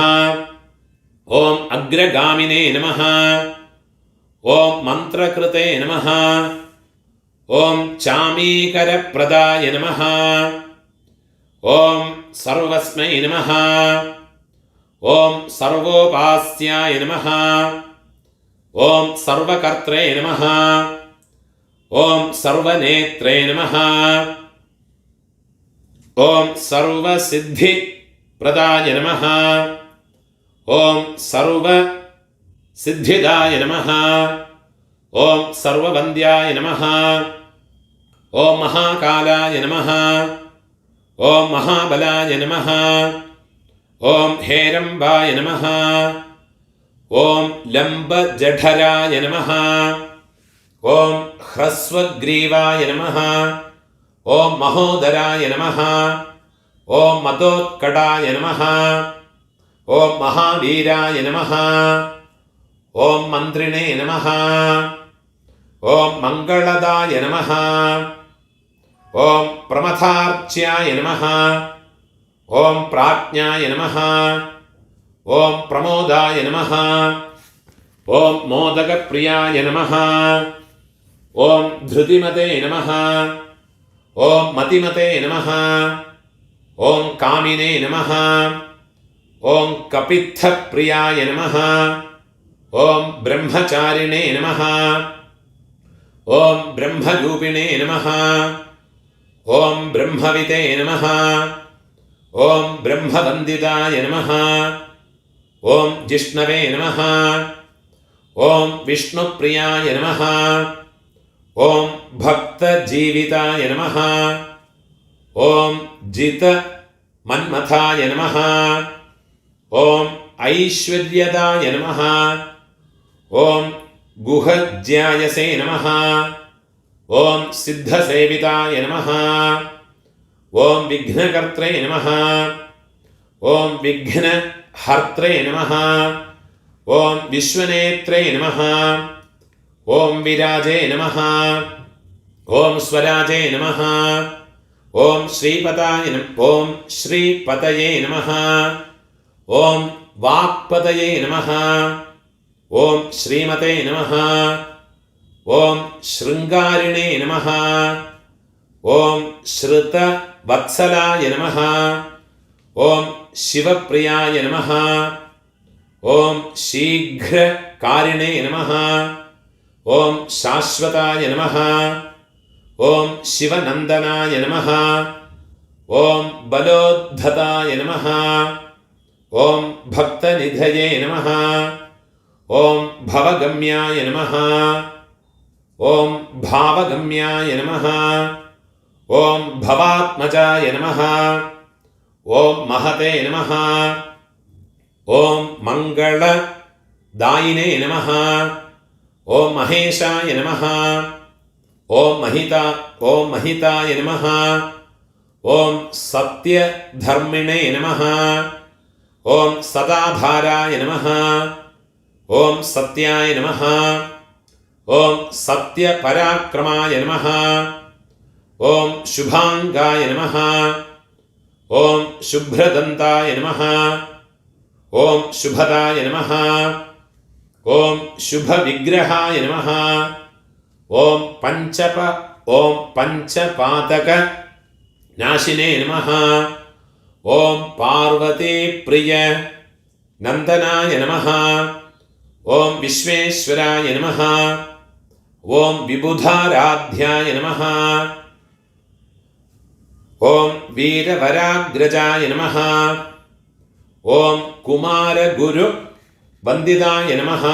ഓം അഗ്രഗാമിനേ നമഃ. ഓം മന്ത്രകൃതേ നമഃ. ഓം ചാമീകരപ്രദായ നമഃ. ഓം സർവസ്മൈ നമഃ. ഓം സർവോപാസ്യായ നമഃ. ഓം സർവകർത്രേ നമഃ. ഓം സർവനേത്രേ നമഃ. ഓം സർവസിദ്ധിപ്രദായ നമഃ. ഓം സർവസിദ്ധിദായ നമഃ. ഓം സർവവന്ദ്യായ നമഃ. ഓം മഹാകാലായ നമഃ. ഓം മഹാബലായ നമഃ. ഓം ഹേരംബായ നമഃ. ഓം ലംബജഠരായ നമഃ. ഓം ഹ്രസ്വഗ്രീവായ നമഃ. ഓം മഹോദരായ നമഃ. ഓം മദോത്കടായ നമഃ. ഓം മഹാവീരായ നമഃ. ഓം മന്ത്രിണേ നമഃ. ഓം മംഗളദായ നമഃ. ഓം പ്രമഥാർച്ച്യായ നമഃ. ഓം പ്രാജ്ഞായ നമഃ. ഓം പ്രമോദായ നമഃ. ഓം മോദകപ്രിയായ നമഃ. ഓം ധൃതിമതേ നമഃ. ഓം മതിമതേ നമഃ. ഓം കാമിനേ നമഃ. ഓം കപിത്ഥപ്രിയായ നമഃ. ഓം ബ്രഹ്മചാരിണേ നമഃ. ഓം ബ്രഹ്മരൂപിണേ നമഃ. ഓം ബ്രഹ്മവിദേ നമഃ. ഓം ബ്രഹ്മവന്ദിതായ നമഃ. ഓം ജിഷ്ണവേ നമഃ. ഓം വിഷ്ണുപ്രിയായ നമഃ. ഓം ഭക്തജീവിതായ നമഃ. ഓം ജിതമന്മഥായ നമഃ. ഓം ഐശ്വര്യദായ നമഃ. ഓം ഗുഹജ്യായസേ നമഃ. ഓം സിദ്ധസേവിതായ നമഃ. ഓം വിഘ്നകർത്രേ നമഃ. ഓം വിഘ്നഹർത്രേ നമഃ. ഓം വിശ്വനേത്രേ നമഃ. ഓം വിരാജേ നമഃ. ഓം സ്വരാജേ നമഃ. ഓം ഓം ശ്രീപതയേ നമഃ. ഓം വാക്പതയേ നമഃ. ഓം ശ്രീമതേ നമഃ. ഓം ശൃംഗാരിണേ നമഃ. ഓം ശ്രുതവത്സലായ നമഃ. ഓം ശിവപ്രിയായ നമഃ. ഓം ശീഘ്രകാരിണേ നമഃ. ഓം ശാശ്വതായ നമഃ. ഓം ശിവനന്ദനായ നമഃ. ഓം ബലോദ്ധതായ നമഃ. ഓം ഭക്തനിധയേ നമഃ. ഓം ഭവഗമ്യായ നമഃ. ഓം ഭാവഗമ്യായ നമഃ. ഓം ഭവാത്മജായ നമഃ. ഓം മഹതേ നമഃ. ഓം മംഗളദായിനേ നമഃ. ഓം മഹേശായ നമഃ. ഓം മഹിതായ നമഃ. ഓം സത്യധർമ്മിണേ നമഃ. ഓം സദാധാരായ നമഃ. ഓം സത്യായ നമഃ. ഓം സത്യപരാക്രമായ നമഃ. ഓം ശുഭാംഗായ നമഃ. ഓം ശുഭ്രദന്തായ നമഃ. ഓം ശുഭദായ നമഃ. ഓം ശുഭവിഗ്രഹായ നമഃ. ഓം പഞ്ചപാതക നാശിനേ നമഃ. ഓം പാർവതീപ്രിയ നന്ദനായ നമഃ. ഓം വിശ്വേശ്വരായ നമഃ. ഓം വിബുധാരാധ്യായ നമഃ. ഓം വീരവരാഗ്രജായ നമഃ. ഓം കുമാരഗുരു വന്ദിതായ നമഃ.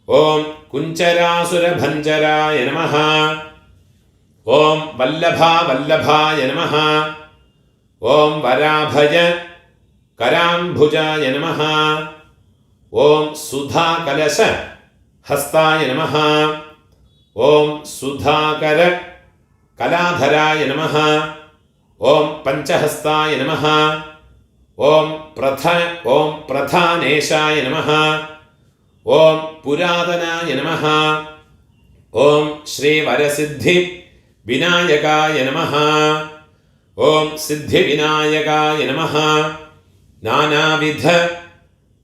ഓം കുഞ്ചരാസുരഭഞ്ജരായ നമഃ. ഓം വല്ലഭായ നമഃ. ഓം വരാഭയ കരാംഭുജായ നമഃ. ഓം സുധാകലശ ഹസ്തായ നമഃ. ഓം സുധാകര കലാധരായ നമഃ. ഓം പഞ്ചഹസ്തായ നമഃ. ഓം പ്രധാനേശായ നമഃ. ഓം പുരാതനായ നമഃ. ഓം ശ്രീവരസിദ്ധി വിനായകായ നമഃ. ഓം സിദ്ധിവിനായകായ നമഃ. നാനാവിധ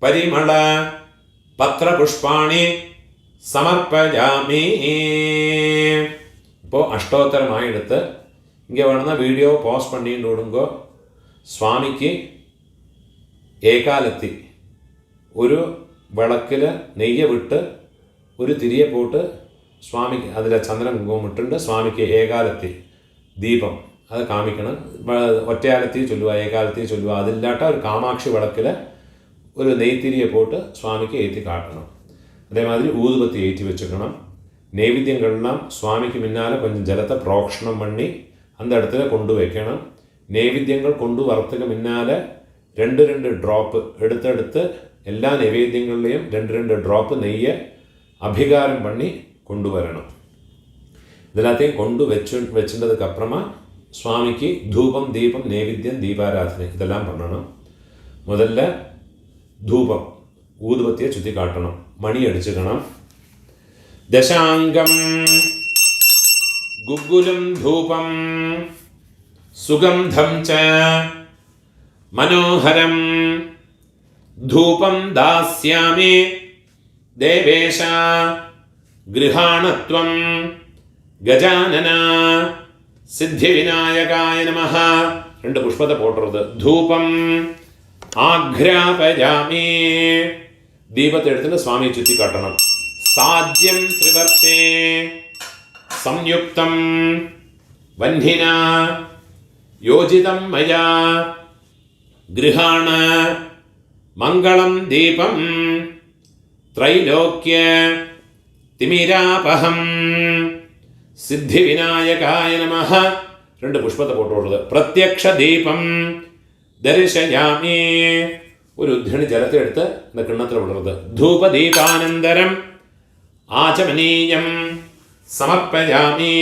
പരിമള പത്രപുഷ്പാണി സമർപ്പയാമി. இப்போது அஷ்டோத்தரமாக எடுத்து இங்கே வேணும்னா வீடியோ பாஸ் பண்ணிட்டு விடுங்கோ. சுவாமிக்கு ஏகாலத்தி ஒரு விளக்கில் நெய்யை விட்டு ஒரு திரியை போட்டு சுவாமிக்கு அதில் சந்திரன் குங்குமம் இட்டுண்டு சுவாமிக்கு ஏகாலத்தி தீபம் அதை காமிக்கணும். ஒற்றையாலத்தையும் சொல்லுவா, ஏகாலத்தையும் சொல்லுவா. அது இல்லாட்டா ஒரு காமாட்சி விளக்கில் ஒரு நெய்த்திரியை போட்டு சுவாமிக்கு ஏற்றி காட்டணும். அதே மாதிரி ஊதுபத்தி ஏற்றி வச்சுக்கணும். நைவேத்தியங்கள்லாம் சுவாமிக்கு முன்னால் கொஞ்சம் ஜலத்தை புரோக்ஷணம் பண்ணி அந்த இடத்துல கொண்டு வைக்கணும். நைவேத்தியங்கள் கொண்டு வரத்துக்கு முன்னால் 2 ட்ராப்பு எடுத்து எல்லா நைவேத்தியங்கள்லேயும் 2 ட்ராப்பு நெய்யை அபிகாரம் பண்ணி கொண்டு வரணும். இதெல்லாத்தையும் கொண்டு வச்சுட்டதுக்கப்புறமா சுவாமிக்கு தூபம் தீபம் நைவேத்தியம் தீபாராதனை இதெல்லாம் பண்ணணும். முதல்ல தூபம் ஊதுபத்தியை சுற்றி காட்டணும், மணி அடிச்சுக்கணும். தசாங்கம் குக்குலம் தூபம் சுகந்தம் ச மனோஹரம் தூபம் தாஸ்யாமி தேவேஷ கிருஹாணத்வம் கஜானன சித்தி விநாயகாய நமஹ. 2 புஷ்பத்தை போட்டுறது. தூபம் ஆக்ராபயாமி தீபத்தை எடுத்துட்டு சுவாமியை சுற்றி காட்டணும். சாஜ்யம் திரிவர்த்தே சம்யுக்தம் வன்னினா யோஜிதம் மயா கிருஹாண மங்களம் தீபம் த்ரைலோக்கிய திமிராபகம் சித்தி விநாயகாய நமஹ. 2 புஷ்பத்தை போட்டு விடுறது. பிரத்யக்ஷ தீபம் தரிசயாமி ஒரு உத்திரணி ஜலத்தை எடுத்து இந்த கிண்ணத்தில் விடுறது. தூப தீபானந்தரம் ஆச்சமனீயம் சமர்ப்பயாமி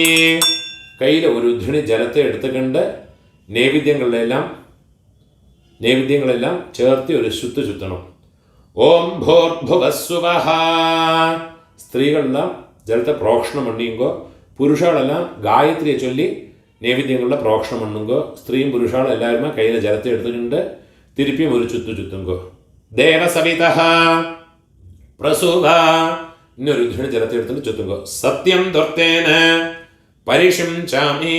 கையில் ஒரு உத்திரணி ஜலத்தை எடுத்துக்கொண்டு நைவேத்தியங்களெல்லாம் ചേർത്ത് ഒരു சுத்தணும். ஓம் ഭോർഭുവസ്സുവഹ സ്ത്രീകളെല്ലാം ജലത്തെ പ്രോക്ഷണം പണിയുങ്കോ. പുരുഷകളെല്ലാം ഗായത്രിയെ ചൊല്ലി നൈവേദ്യങ്ങളുടെ പ്രോക്ഷണം പണുങ്കോ. സ്ത്രീയും പുരുഷകളും എല്ലാവരും കയ്യിൽ ജലത്തെ എടുത്തിട്ടുണ്ട് തിരുപ്പിയും ഒരു ചുറ്റുങ്കോ. ദേവസവിത പ്രസൂവ இன்னொரு உத்திரணி ஜலத்தை எடுத்துட்டு சுத்துங்கோ. சத்தியம் தொர்த்தேன பரிஷிம்சாமி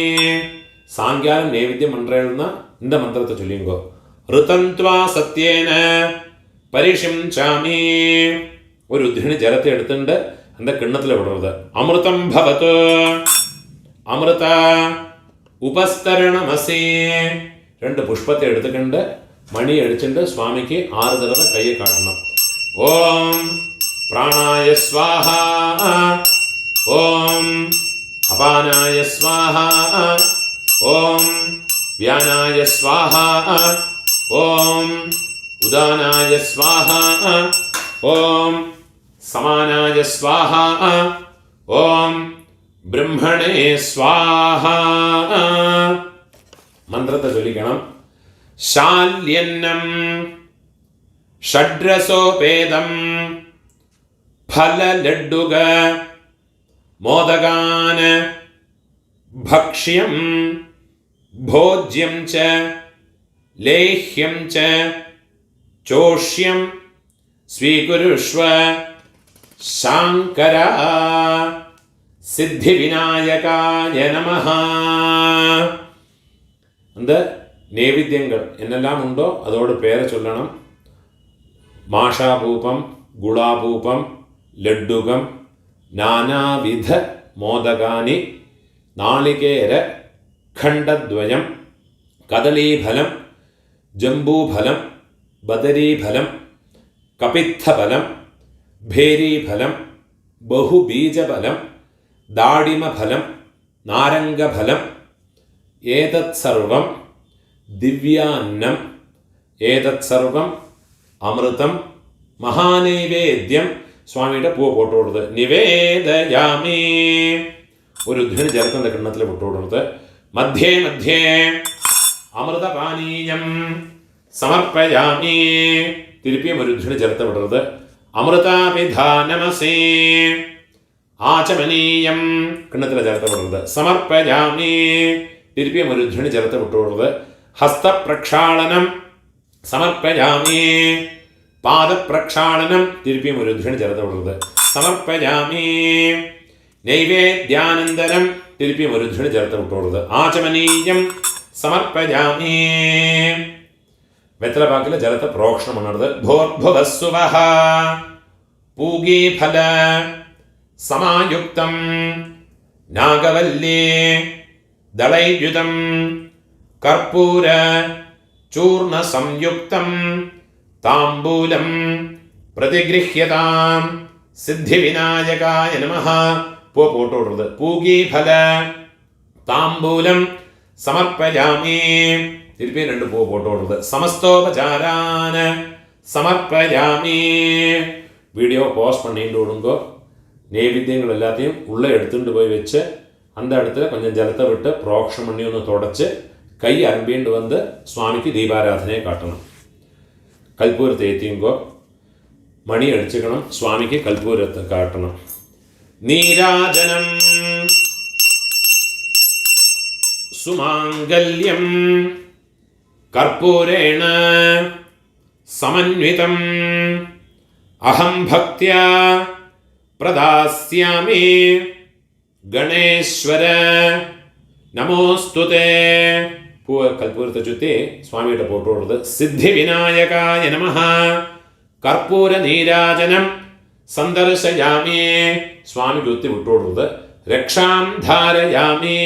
சாயங்காலம் நைவேத்தியம் பண்றேன்னா இந்த மந்திரத்தை சொல்லிங்கோ. ருதந்த்வா சத்யேன பரிஷிம்சாமி ஒரு உத்திரணி ஜலத்தை எடுத்துட்டு அந்த கிண்ணத்தில் விடுறது. அமிர்தம் பவத்து அமிர்த உபஸ்தரணமசி 2 புஷ்பத்தை எடுத்துக்கிண்டு மணி அடிச்சுட்டு சுவாமிக்கு 6 தடவை கையை காட்டணும். ஓம் பிராணாய ஸ்வாஹா ஓம் அபானாய ஸ்வாஹா ஓம் வியானாய ஸ்வாஹா ஓம் உதானாய ஸ்வாஹா ஓம் சமானாய ஸ்வாஹா ஓம் பிரம்மணே ஸ்வாஹா மந்திரத்தை சொல்லிக்கணும். ஷால்யன்னம் ஷட்ரசோபேதம் ஃபலலட்டுக மோதகான பக்ஷ்யம் போஜ்யம் ச லேஹ்யம் ச சோஷ்யம் ஸ்வீகுருஷ்வ சாங்கர சித்தி விநாயகாய நமஹ. அந்த நைவேத்தியங்கள் என்னெல்லாம் உண்டோ அதோட பேரை சொல்லணும். மாஷாபூபம் குலாபூபம் லட்டுகம் நானாவித மோதகானி நாளிகேர खण्डद्वयं कदलीफलं जम्बूफलं बदरीफलं कपित्थफलं भेरीफलं बहुबीजफलं दाडिमफलं नारङ्गफलं एतत्सर्वं दिव्यान्नम् एतत्सर्वम् अमृतं महानैवेद्यं स्वामिയുടെ പൂ പോട്ട് കൊടുത്ത് നിവേദയാമി ഒരു ധ്വനി ചേർക്കുന്ന കിണ്ണത്തിൽ വിട്ടു കൊടുത്ത് മധ്യേ മധ്യേ അമൃതപാനീയം സമർപ്പയാമി തിരുപ്പിയും ഒരു ധ്വനി ചേർത്ത് വിടരുത് അമൃതാപിധാനമസേ ആചമനീയം കിണ്ണത്തിൽ ചേർത്ത് വിടരുത് സമർപ്പയാമി തിരുപ്പിയും ഒരു ധ്വനി ചേർത്ത് വിട്ടുകൊടുത്ത് ഹസ്തപ്രക്ഷാളനം സമർപ്പയാമി പാദപ്രക്ഷാളനം തിരുപ്പിയും ഒരു ധ്വനി ചേർത്ത് വിടരുത് സമർപ്പയാമി നൈവേദ്യാനന്തരം തിരുപ്പിയും ഒരു ധ്വനി ചേർത്ത് വിട്ടോളത്. ആചമനീയം സമർപ്പയാമി. വെത്രവാക്കിലെ ജലത്തെ പ്രോക്ഷണം ഉണർത്. ഭോർഭുവസ്സുവഹ പൂഗീഫല സമായുക്തം നാഗവല്ലി ദളൈയുതം കർപ്പൂര ചൂർണ സംയുക്തം താംബൂലം പ്രതിഗൃഹ്യതാം സിദ്ധിവിനായകായ നമഃ. പോട്ടോടുന്നത്. പൂഗീഫല താംബൂലം സമർപ്പയാമി. തിരുപ്പി 2 പോട്ടോടുന്നത്. സമസ്തോപചാരാന സമർപ്പയാമി. வீடியோ பாஸ் பண்ணிட்டு விடுங்கோ. நெய்வேத்தியங்கள் எல்லாத்தையும் உள்ளே எடுத்துட்டு போய் வச்சு அந்த இடத்துல கொஞ்சம் ஜலத்தை விட்டு புரோக்ஷம் பண்ணி ஒன்று தொடச்சி கை அரும்பிண்டு வந்து சுவாமிக்கு தீபாராதனையை காட்டணும். கல்பூரத்தை ஏற்றிங்கோ. மணி அடிச்சுக்கணும். சுவாமிக்கு கல்பூரத்தை காட்டணும். நீராஜனம் சுமாங்கல்யம் கற்பூரேண சமன்விதம் അഹം ഭക്ത്യാ പ്രദാസ്യാമി ഗണേശ്വര നമോസ്തുതേ. കൽപ്പൂരത്തെ ചുറ്റി സ്വാമിയുടെ പോട്ടോടുന്നത്. സിദ്ധിവിനായകായ നമഃ. കർപ്പൂര നീരാജനം സന്ദർശയാമി. സ്വാമി ചുറ്റി വിട്ടോടുന്നത്. രക്ഷാം ധാരയാമി.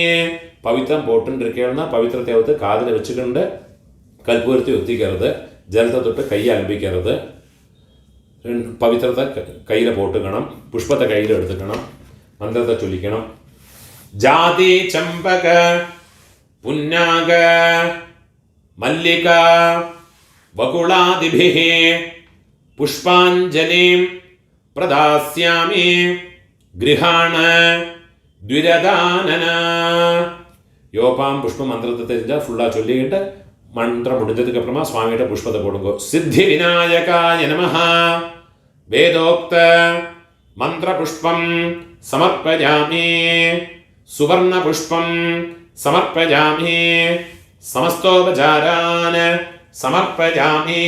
പവിത്രം പോട്ടുണ്ടിരിക്കുന്ന പവിത്രത്തെ ഒത്ത് കാതിൽ വെച്ചിട്ടുണ്ട്. കൽപ്പൂരത്തെ ഒത്തിക്കരുത്. ജലത്തെ തൊട്ട് കൈ അലമ്പിക്കരുത്. പവിത്രത്തെ കയ്യിൽ പോട്ടുക്കണം. പുഷ്പത്തെ കയ്യിൽ എടുത്തുക്കണം. മന്ത്രത്തെ ചൊല്ലിക്കണം. ജാതി ചമ്പക പുന്നാക മല്ലിക വകുളാദിഭിഃ പുഷ്പാഞ്ജലിം പ്രദാസ്യാമി ഗൃഹാണ ദ്വിരദാനന. யோபாம் புஷ்ப மந்திரத்தை தெரிஞ்சால் ஃபுல்லாக சொல்லிக்கிட்டு மந்திரம் முடிஞ்சதுக்கு அப்புறமா சுவாமிகிட்ட புஷ்பத்தை போடுங்க. சித்தி விநாயகாய நமஹ. வேதோக்த மந்திர புஷ்பம் சமர்ப்பயாமி. சுவர்ண புஷ்பம் சமர்ப்பயாமி. സമസ്തോപചാരാൻ സമർപ്പയാമി.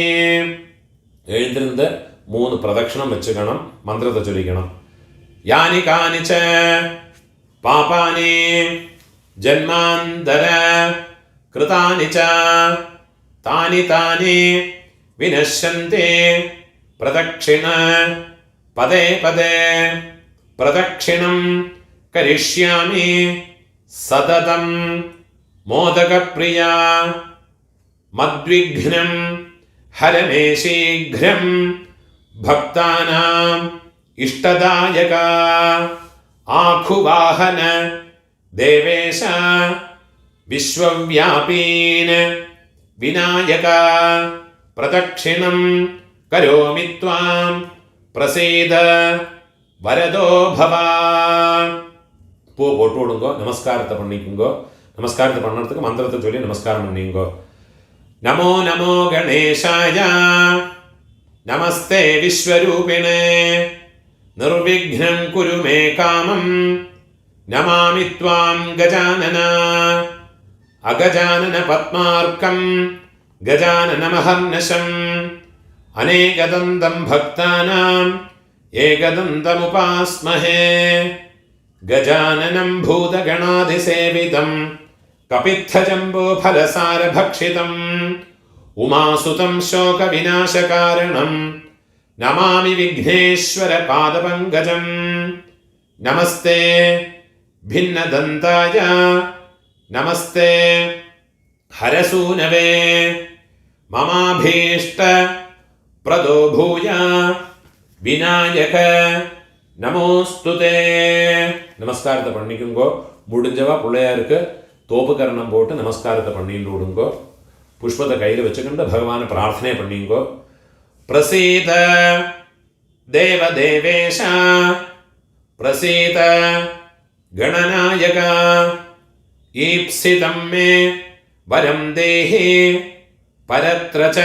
എഴുന്നിരുന്ന് 3 പ്രദക്ഷിണം വെച്ചുക്കണം. മന്ത്രത്തെ ചൊല്ലിക്കണം. യാനി കാനിച്ച പാപാനി ജന്മാന്തര കൃതാനി ച താനി താനി വിനശ്യന്തി പ്രദക്ഷിണ പദേ പദേ പ്രദക്ഷിണം കരിഷ്യാമി സതതം മോദകപ്രിയ മദ്വിഘ്നം ഹരമേ ശീഘ്രം ഭക്താനാം ഇഷ്ടദായക ആഖുവാഹന ദേവേശ വിശ്വവ്യാപീന വിനായക പ്രദക്ഷിണം കരോമി ത്വാം പ്രസീദ വരദോ ഭവ. பூ போட்டு விடுங்கோ. நமஸ்காரத்தை பண்ணிக்குங்கோ. நமஸ்காரத்தை பண்ணுறதுக்கு மந்திரத்தை சொல்லி நமஸ்காரம் பண்ணிங்கோ. நமோ நமோ கணேசாய நமஸ்தே விஸ்வரூபிணே நிர்விഘ്നം குரு மே காமம் நமாமி த்வாம் கஜானன அகஜானன பத்மார்க்கம் கஜானனமஹர்நிஷம் அநேகதந்தம் பக்தானாம் ஏகதந்தமுபாஸ்மஹே गजाननं भूतगणाधिसेवितं कपित्थजम्बोफलसारभक्षितं उमासुतं शोकविनाशकारणं नमामि विघ्नेश्वरपादपङ्कजं. नमस्ते भिन्नदन्ताय नमस्ते हरसूनवे ममाभीष्ट प्रदो भूय विनायक நமோஸ்துதே. நமஸ்காரத்தை பண்ணிக்குங்கோ. முடிஞ்சவா பிள்ளையாருக்கு தோப்பு கரணம் போட்டு நமஸ்காரத்தை பண்ணிட்டு விடுங்கோ. புஷ்பத்தை கையில் வச்சுக்கிட்டு பகவானை பிரார்த்தனை பண்ணிங்கோ. பிரசீத தேவதேவேஷ பிரசீத கணநாயக ஈப்சிதம் மே வரம் தேஹி பரத்ர ச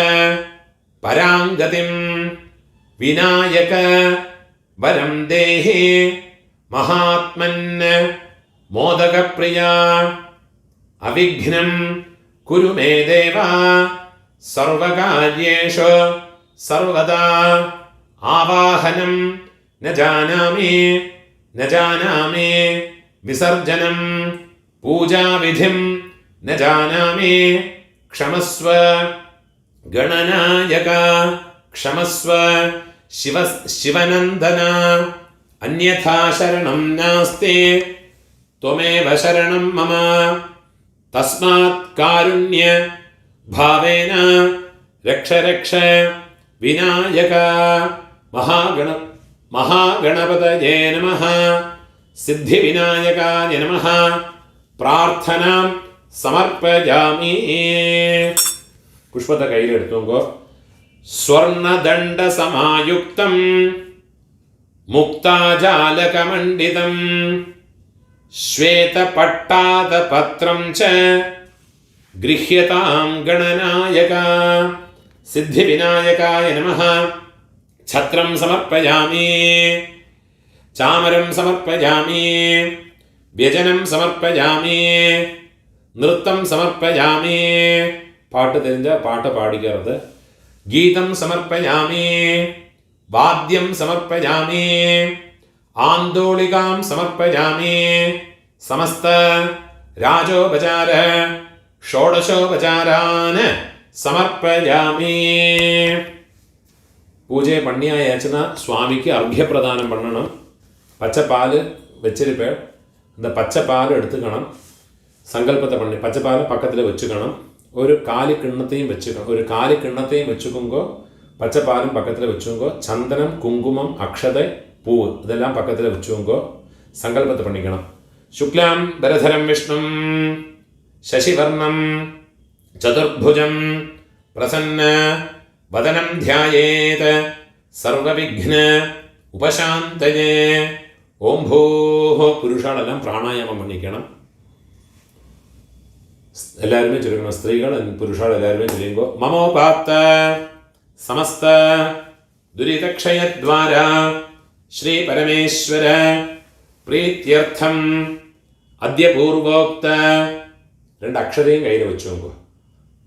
பராங்கதிம் விநாயக വരം ദേഹി മഹാത്മൻ മോദകപ്രിയ അവിഘ്നം കുരു മേ ദേവ സർവകാര്യേഷു സർവദാ ആവാഹനം ന ജാനാമി വിസർജനം പൂജാവിധിം ന ജാനാമി ക്ഷമസ്വ ഗണനായക ക്ഷമസ്വ ശിവനന്ദന അന്യഥാ ശരണം നാസ്തി ത്വമേവ ശരണം മമ തസ്മാത് കാരുണ്യ ഭാവേന രക്ഷ രക്ഷ വിനായക മഹാഗണപതയേ നമഃ സിദ്ധിവിനായകായ നമഃ പ്രാർത്ഥനാം സമർപ്പയാമി. പുഷ്പത്തെ കയ്യിലെടുത്തുങ്കോ. സ്വർണദണ്ഡ സമായുക്തം മുക്താജാലകമണ്ഡിതം ശ്വേതപട്ടാദപത്രം ച ഗൃഹ്യതാം ഗണനായക സിദ്ധിവിനായകായ നമഃ. ഛത്രം സമർപ്പയാമി, ചാമരം സമർപ്പയാമി, വ്യജനം സമർപ്പയാമി, നൃത്തം സമർപ്പയാമി. പാട്ട് തെരിഞ്ഞ പാട്ട് പാടിക്കരുത്. ഗീതം സമർപ്പയാമി, വാദ്യം സമർപ്പയാമി, ആന്തോളികാം സമർപ്പയാമി. സമസ്ത രാജോപചാര ഷോഡശോപചാരാൻ സമർപ്പയാമി. பூஜையை பண்ணியாச்சுன்னா சுவாமிக்கு அர்க்கியப்பிரதானம் பண்ணணும். பச்சைப்பால் வச்சிருப்பேன். அந்த பச்சைப்பால் எடுத்துக்கணும். சங்கல்பத்தை பண்ணி பச்சைப்பாலை பக்கத்தில் வச்சுக்கணும். ஒரு காலி கிண்ணத்தையும் வச்சுக்கணும். ஒரு காலி கிண்ணத்தையும் வச்சுக்கோங்கோ. பச்சைப்பாலும் பக்கத்தில் வச்சுக்கோங்கோ. சந்தனம், குங்குமம், அக்ஷதை, பூ இதெல்லாம் பக்கத்தில் வச்சுக்கோங்கோ. சங்கல்பத்தை பண்ணிக்கணும். சுக்லாம் பரதரம் விஷ்ணும் சசிவர்ணம் சதுர்புஜம் பிரசன்ன வதனம் தியாயேத் சர்வவிக்ன உபசாந்தயே. ஓம் பூஹோ. புருஷாலெல்லாம் பிராணாயாமம் பண்ணிக்கணும். எல்லாருமே சொல்லிக்கணும். ஸ்திரீகள் புருஷால் எல்லாருமே சொல்லிங்கோ. மமோபாத்த சமஸ்த துரிதக்ஷயத்வாரா ஸ்ரீ பரமேஸ்வர பிரீத்தியர்த்தம் அத்ய பூர்வோக்த ரெண்டு அக்ஷரையும் கையில் வச்சுக்கோங்க.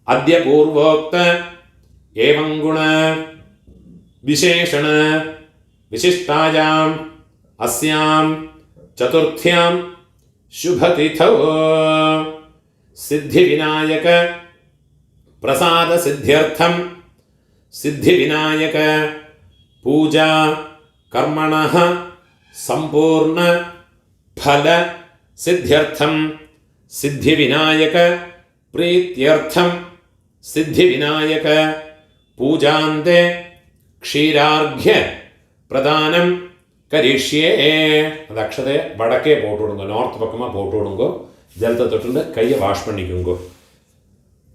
அத்ய பூர்வோக்த ஏவம் குண விசேஷண விசிஷ்டாயாம் அஸ்யாம் சதுர்த்தியாம் சுபதிதோ சித்திவிநாயக பிரசாத சித்தியர்த்தம் சித்திவிநாயக பூஜா கர்மணः சம்பூர்ண ஃபல சித்தியர்த்தம் சித்திவிநாயக பிரீத்தியர்த்தம் சித்திவிநாயக பூஜாந்தே க்ஷீரார்க்ய பிரதானம் கரிஷ்யே. அந்த அக்ஷதை வடக்கே போட்டு விடுங்க. நார்த் பக்கமாக போட்டு விடுங்கோ. ஜலத்தை தொட்டு கையை வாஷ் பண்ணிக்கோங்கோ.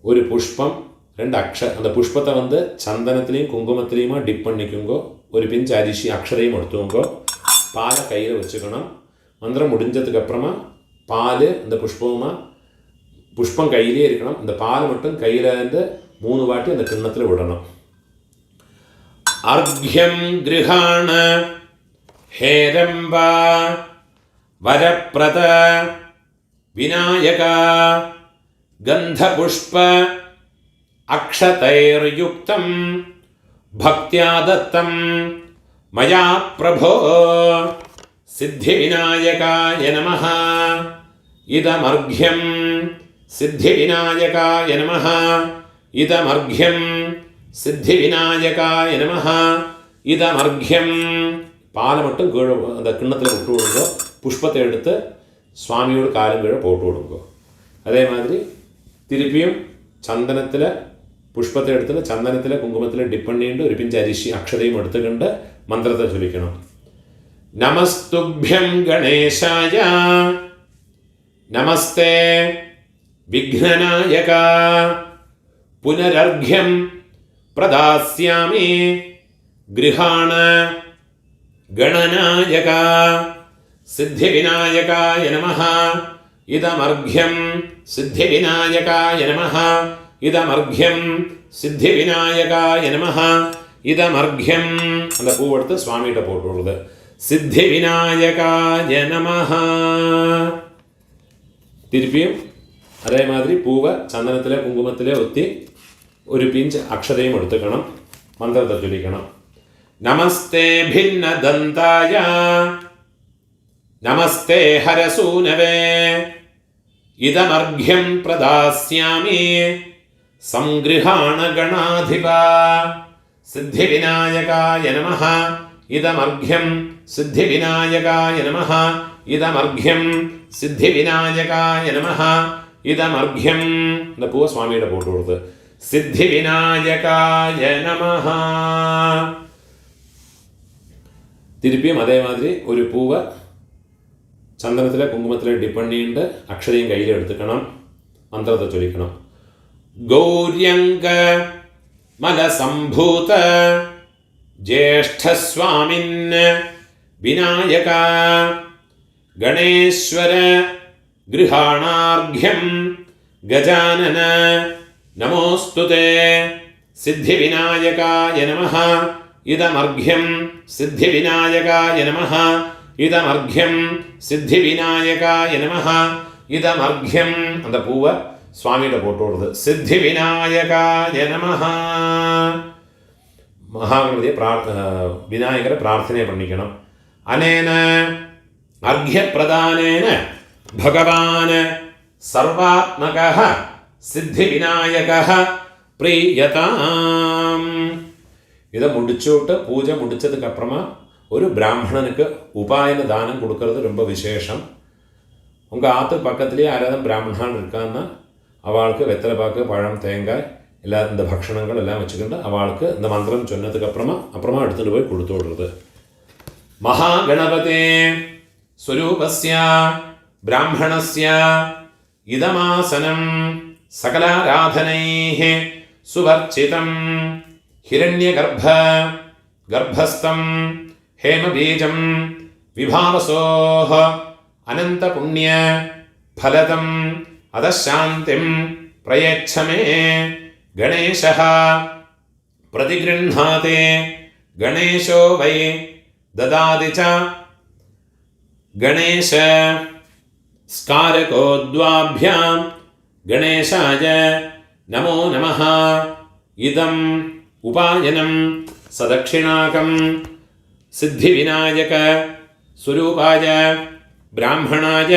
ஒரு புஷ்பம் ரெண்டு அந்த புஷ்பத்தை சந்தனத்திலையும் குங்குமத்திலையுமா டிப் பண்ணிக்கோங்கோ. ஒரு பிஞ்சு அரிசி அக்ஷதையும் எடுத்துக்கோங்கோ. பாலை கையில் வச்சுக்கணும். மந்திரம் முடிஞ்சதுக்கு அப்புறமா பால் இந்த புஷ்பம் கையிலே இருக்கணும். இந்த பால் மட்டும் கையில் 3 வாட்டி அந்த கிண்ணத்தில் விடணும். அர்க்யம் கிருஹாண ஹேரம்பா வரப்ரத விநாயகா கந்தபுஷ்ப அக்ஷதைர்யுக்தம் பக்த்யா தத்தம் மயா பிரபோ சித்திவிநாயகாய நமः. இதமர்க்யம் சித்திவிநாயகாய நமः. இதமர்க்யம் சித்திவிநாயகாய நமः. இதமர்க்யம். பாலை மட்டும் கீழே அந்த கிண்ணத்தில் விட்டு விடுங்கோ. புஷ்பத்தை எடுத்து சுவாமியோட காலும் கீழே போட்டு விடுங்கோ. அதே மாதிரி திருப்பியும் சந்தனத்தில் புஷ்பத்தை எடுத்து சந்தனத்தில் குங்குமத்தில் டிப் பண்ணிட்டு ஒரு பிஞ்சு அரிசி அக்ஷதையும் எடுத்துக்கிண்டு மந்திரத்தை சொல்லிக்கணும். நமஸ்துப்யம் கணேசாய நமஸ்தே விக்னநாயகா புனரர்க்யம் பிரதாஸ்யாமி கிருஹாண கணநாயகா சித்திவிநாயகாய நமः. இதமர்க்யம் சித்திவிநாயகாய நமः. இதமர்க்யம் சித்திவிநாயகாய நமः. இதமர்க்யம். அந்த பூ எடுத்து சுவாமிகிட்ட போட்டு விடுறது. சித்திவிநாயகாய நமः. திருப்பியும் அதே மாதிரி பூவை சந்தனத்தில் குங்குமத்திலே ஒத்தி ஒரு பிஞ்ச் அக்ஷதையும் எடுத்துக்கணும். மந்திரத்தை சொல்லிக்கணும். நமஸ்தே பின்ன தந்தாய നമസ്തേ ഹരസൂനവേ ഇദമർഘ്യം പ്രദാസ്യാമി സംഗൃഹാണ ഗണാധിപ സിദ്ധിവിനായകായ നമഃ ഇദമർഘ്യം സിദ്ധിവിനായകായ നമഃ ഇദമർഘ്യം സിദ്ധിവിനായകായ നമഃ ഇദമർഘ്യം എന്ന പൂവ സ്വാമിയുടെ ഫോട്ടോ കൊടുത്ത് സിദ്ധിവിനായകായ നമഃ. തിരുപ്പിയും അതേമാതിരി ഒരു പൂവ് ചന്ദനത്തിലെ കുങ്കുമത്തിലെ ഡിപ്പണ്ണിയുണ്ട്, അക്ഷരയും കയ്യിലെടുത്തുക്കണം, മന്ത്രത്തെ ചൊല്ലിക്കണം. ഗൗര്യങ്ക മലസംഭൂത ജ്യേഷ്ഠസ്വാമിൻ വിനായക ഗണേശ്വര ഗൃഹാണാർഘ്യം ഗജാനന നമോസ്തുതേ സിദ്ധിവിനായകായ നമഃ ഇദമർഘ്യം സിദ്ധിവിനായകായ നമഃ ഇദമർഘ്യം സിദ്ധിവിനായകായ നമഃ ഇദമർഘ്യം அந்த പൂവ് സ്വാമിയുടെ ഫോട്ടോ കൊടുത്ത് സിദ്ധിവിനായകായ നമഃ. മഹാഗണപതിയെ വിനായകരെ പ്രാർത്ഥനയെ പണിക്കണം. അനേന അർഘ്യപ്രദാനേന ഭഗവാൻ സർവാത്മകഃ സിദ്ധിവിനായകഃ പ്രീയതാം. ഇത് முடிச்சுட்டு பூஜை முடிச்சதுக்கு அப்புறமா ஒரு பிராமணனுக்கு உபாயன தானம் கொடுக்கறது ரொம்ப விசேஷம். உங்கள் ஆற்று பக்கத்துலேயே யாராவது பிராமணன் இருக்கான்னா அவளுக்கு வெத்தலைப்பாக்கு பழம் தேங்காய் எல்லா இந்த பக்ஷணங்கள் எல்லாம் வச்சுக்கிட்டு அவளுக்கு இந்த மந்திரம் சொன்னதுக்கு அப்புறமா எடுத்துகிட்டு போய் கொடுத்து விடுறது. மகாகணபதே ஸ்வரூபஸ்ய பிராமணஸ்ய இதமாசனம் சகலாராதனைः சுவர்ச்சிதம் ஹிரண்யகர்ப்ப கர்ப்பஸ்தம் हेमबीजं विभावसोः अनन्तपुण्य फलदम् अदशान्तिं प्रयच्छ मे गणेशः प्रतिगृह्णाते गणेशो वै ददाति च गणेश स्कारकोद्वाभ्यां गणेशाय नमो नमः. इदम् उपायनं सदक्षिणाकं സിദ്ധിവിനായക സ്വരൂപായ ബ്രാഹ്മണായ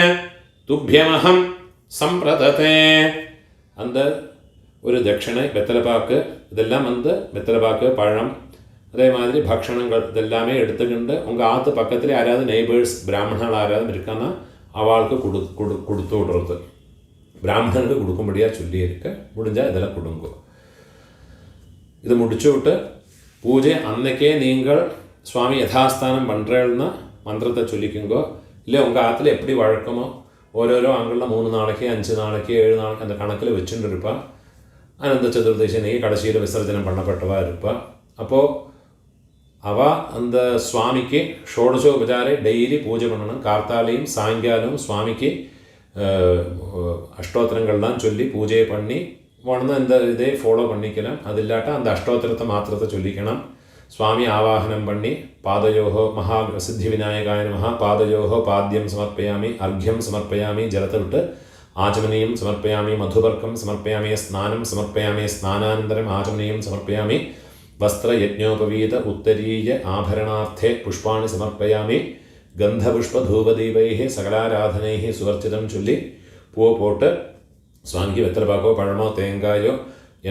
തുഭ്യമഹം സംപ്രദത്തെ. அந்த ஒரு தட்சிணை வெத்தலைப்பாக்கு இதெல்லாம் வெத்தலைப்பாக்கு பழம் அதே மாதிரி பக்ஷணங்கள் இதெல்லாமே எடுத்துக்கிண்டு உங்கள் ஆற்று பக்கத்தில் யாராவது நெய்பர்ஸ் பிராமணர்கள் யாராவது இருக்கான்னா அவளுக்கு கொடுத்து விடுறது. பிராமணனுக்கு கொடுக்கும்படியாக சொல்லியிருக்க முடிஞ்சால் இதெல்லாம் கொடுங்க. இது முடிச்சு விட்டு பூஜை அன்னைக்கே நீங்கள் சுவாமி யதாஸ்தானம் பண்ணுறேன்னா மந்திரத்தை சொல்லிக்குங்கோ. இல்லை உங்கள் ஆற்றுல எப்படி வழக்கமோ ஓரோரோ ஆண்களில் 3 நாளைக்கு 5 நாளைக்கு 7 நாளைக்கு அந்த கணக்கில் வச்சுட்டு இருப்பா. அனந்த சதுர்தசி அன்னைக்கு கடைசியில் விசர்ஜனம் பண்ணப்பட்டவா இருப்பா. அப்போது அவள் அந்த சுவாமிக்கு ஷோடசோபச்சாரை டெய்லி பூஜை பண்ணணும். கார்த்தாலையும் சாயங்காலம் சுவாமிக்கு அஷ்டோத்திரங்கள்லாம் சொல்லி பூஜையை பண்ணி வேணும்னா இந்த இதே ஃபாலோ பண்ணிக்கலாம். அது இல்லாட்டா அந்த அஷ்டோத்திரத்தை மாத்திரத்தை சொல்லிக்கணும். स्वामी आवाहनं पण्णि पादयोः महासिद्धिविनायकाय नमः पादयोः पाद्यं समर्पयामि अर्घ्यं समर्पयामि जलतविट् आचमनीयं समर्पयामि मधुपर्कं समर्पयामि स्नानं समर्पयामि स्नानानन्तरम् आचमनीयं समर्पयामि वस्त्रयज्ञोपवीत उत्तरीय आभरणार्थे पुष्पाणि समर्पयामि गन्धपुष्पधूपदीपैः सकलाराधनैः सुवर्चितं चൊല്ലി പൂവ് പോട്ട് സ്വാമിക്ക് വെത്തലപ്പാക്കോ പഴമോ തേങ്കായോ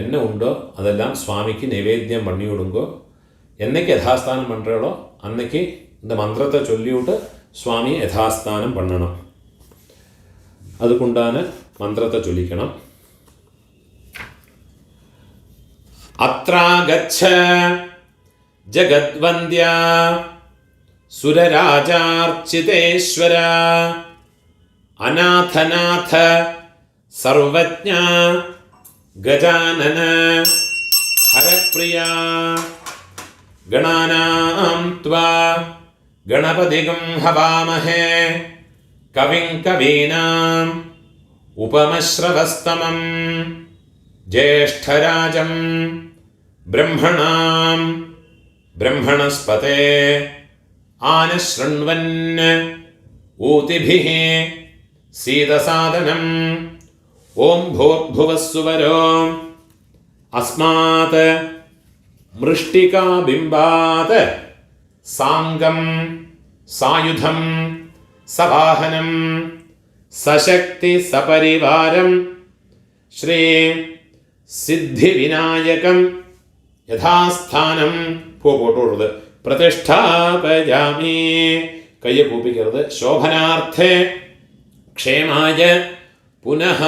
என்ன உண்டோ அதெல்லாம் சுவாமிக்கு நைவேத்தியம் பண்ணி விடுங்கோ. என்னைக்கு யதாஸ்தானம் பண்ணுறாளோ அன்னைக்கு இந்த மந்திரத்தை சொல்லிவிட்டு சுவாமி யதாஸ்தானம் பண்ணணும். அதுக்குண்டான மந்திரத்தை சொல்லிக்கணும். அத்ராகச்ச ஜகத்வந்தியா சுரராஜார்ச்சிதேஸ்வர அநாதநாத சர்வஜ்ஞா கஜானன ஹரப்ரியா गणानां त्वा गणपतिगं हवामहे कविं कवीनाम् उपमश्रवस्तमं ज्येष्ठराजं ब्रह्मणां ब्रह्मणस्पते आनशृण्वन् ऊतिभिः सीदसादनम् ॐ भूर्भुवस्सुवरो अस्मात् मृष्टिकाबिम्बात् साङ्गं सायुधं സവാഹനം സശക്തി സപരിവാരം ശ്രീ സിദ്ധിവിനായകം യഥാസ്ഥാനം പോട്ടോടുന്നത് പ്രതിഷ്ഠാപയാമി. കയ്യെ കൂപ്പിക്കരുത്. ശോഭനാർത്ഥേ ക്ഷേമായ പുനഃ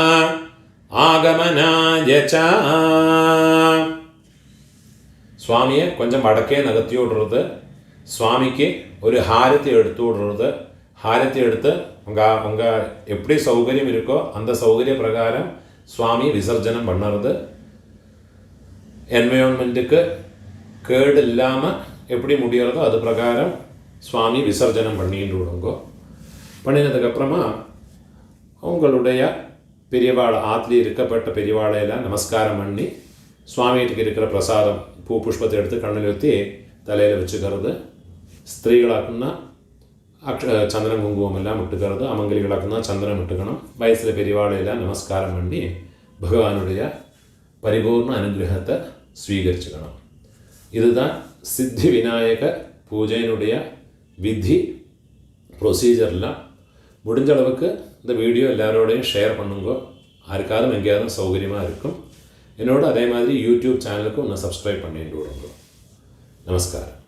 ആഗമനായ ച. சுவாமியை கொஞ்சம் வடக்கே நகர்த்தி விடுறது. சுவாமிக்கு ஒரு ஹாரத்தி எடுத்து விடுறது. ஹாரத்தி எடுத்து உங்கள் எப்படி சௌகரியம் இருக்கோ அந்த சௌகரிய பிரகாரம் சுவாமி விசர்ஜனம் பண்ணுறது. என்வயோன்மெண்ட்டுக்கு கேடு இல்லாமல் எப்படி முடியறதோ அது பிரகாரம் சுவாமி விசர்ஜனம் பண்ணிட்டு விடுங்கோ. பண்ணினதுக்கப்புறமா உங்களுடைய பெரியவாள் ஆற்றுல இருக்கப்பட்ட பெரியவாளையெல்லாம் நமஸ்காரம் பண்ணி சுவாமிகிட்ட இருக்கிற பிரசாதம் பூ புஷ்பத்தை எடுத்து கண்ணில் ஊற்றி தலையில் வச்சுக்கிறது. ஸ்திரீகளாக்குன்னா ചന്ദനം കുങ്കുമം എല്ലാം ഇട്ടുകരുത്. അമംഗലികളാക്കുന്ന ചന്ദനം ഇട്ടുക്കണം. വയസ്സിലെ പെരിവാളെല്ലാം നമസ്കാരം പണി ഭഗവാനുடைய പരിപൂർണ അനുഗ്രഹത്തെ സ്വീകരിച്ചുക്കണം. இதுதான் சித்தி விநாயக பூஜையினுடைய விதி ப்ரொசீஜர்லாம். முடிஞ்ச அளவுக்கு இந்த வீடியோ எல்லாரோடையும் ஷேர் பண்ணுங்க. யாருக்காரும் எங்கேயாவது சௌகரியமாக இருக்கும். என்னோட அதே மாதிரி யூடியூப் சேனலுக்கு ஒன்று சப்ஸ்கிரைப் பண்ணிட்டு விடுங்க. நமஸ்காரம்.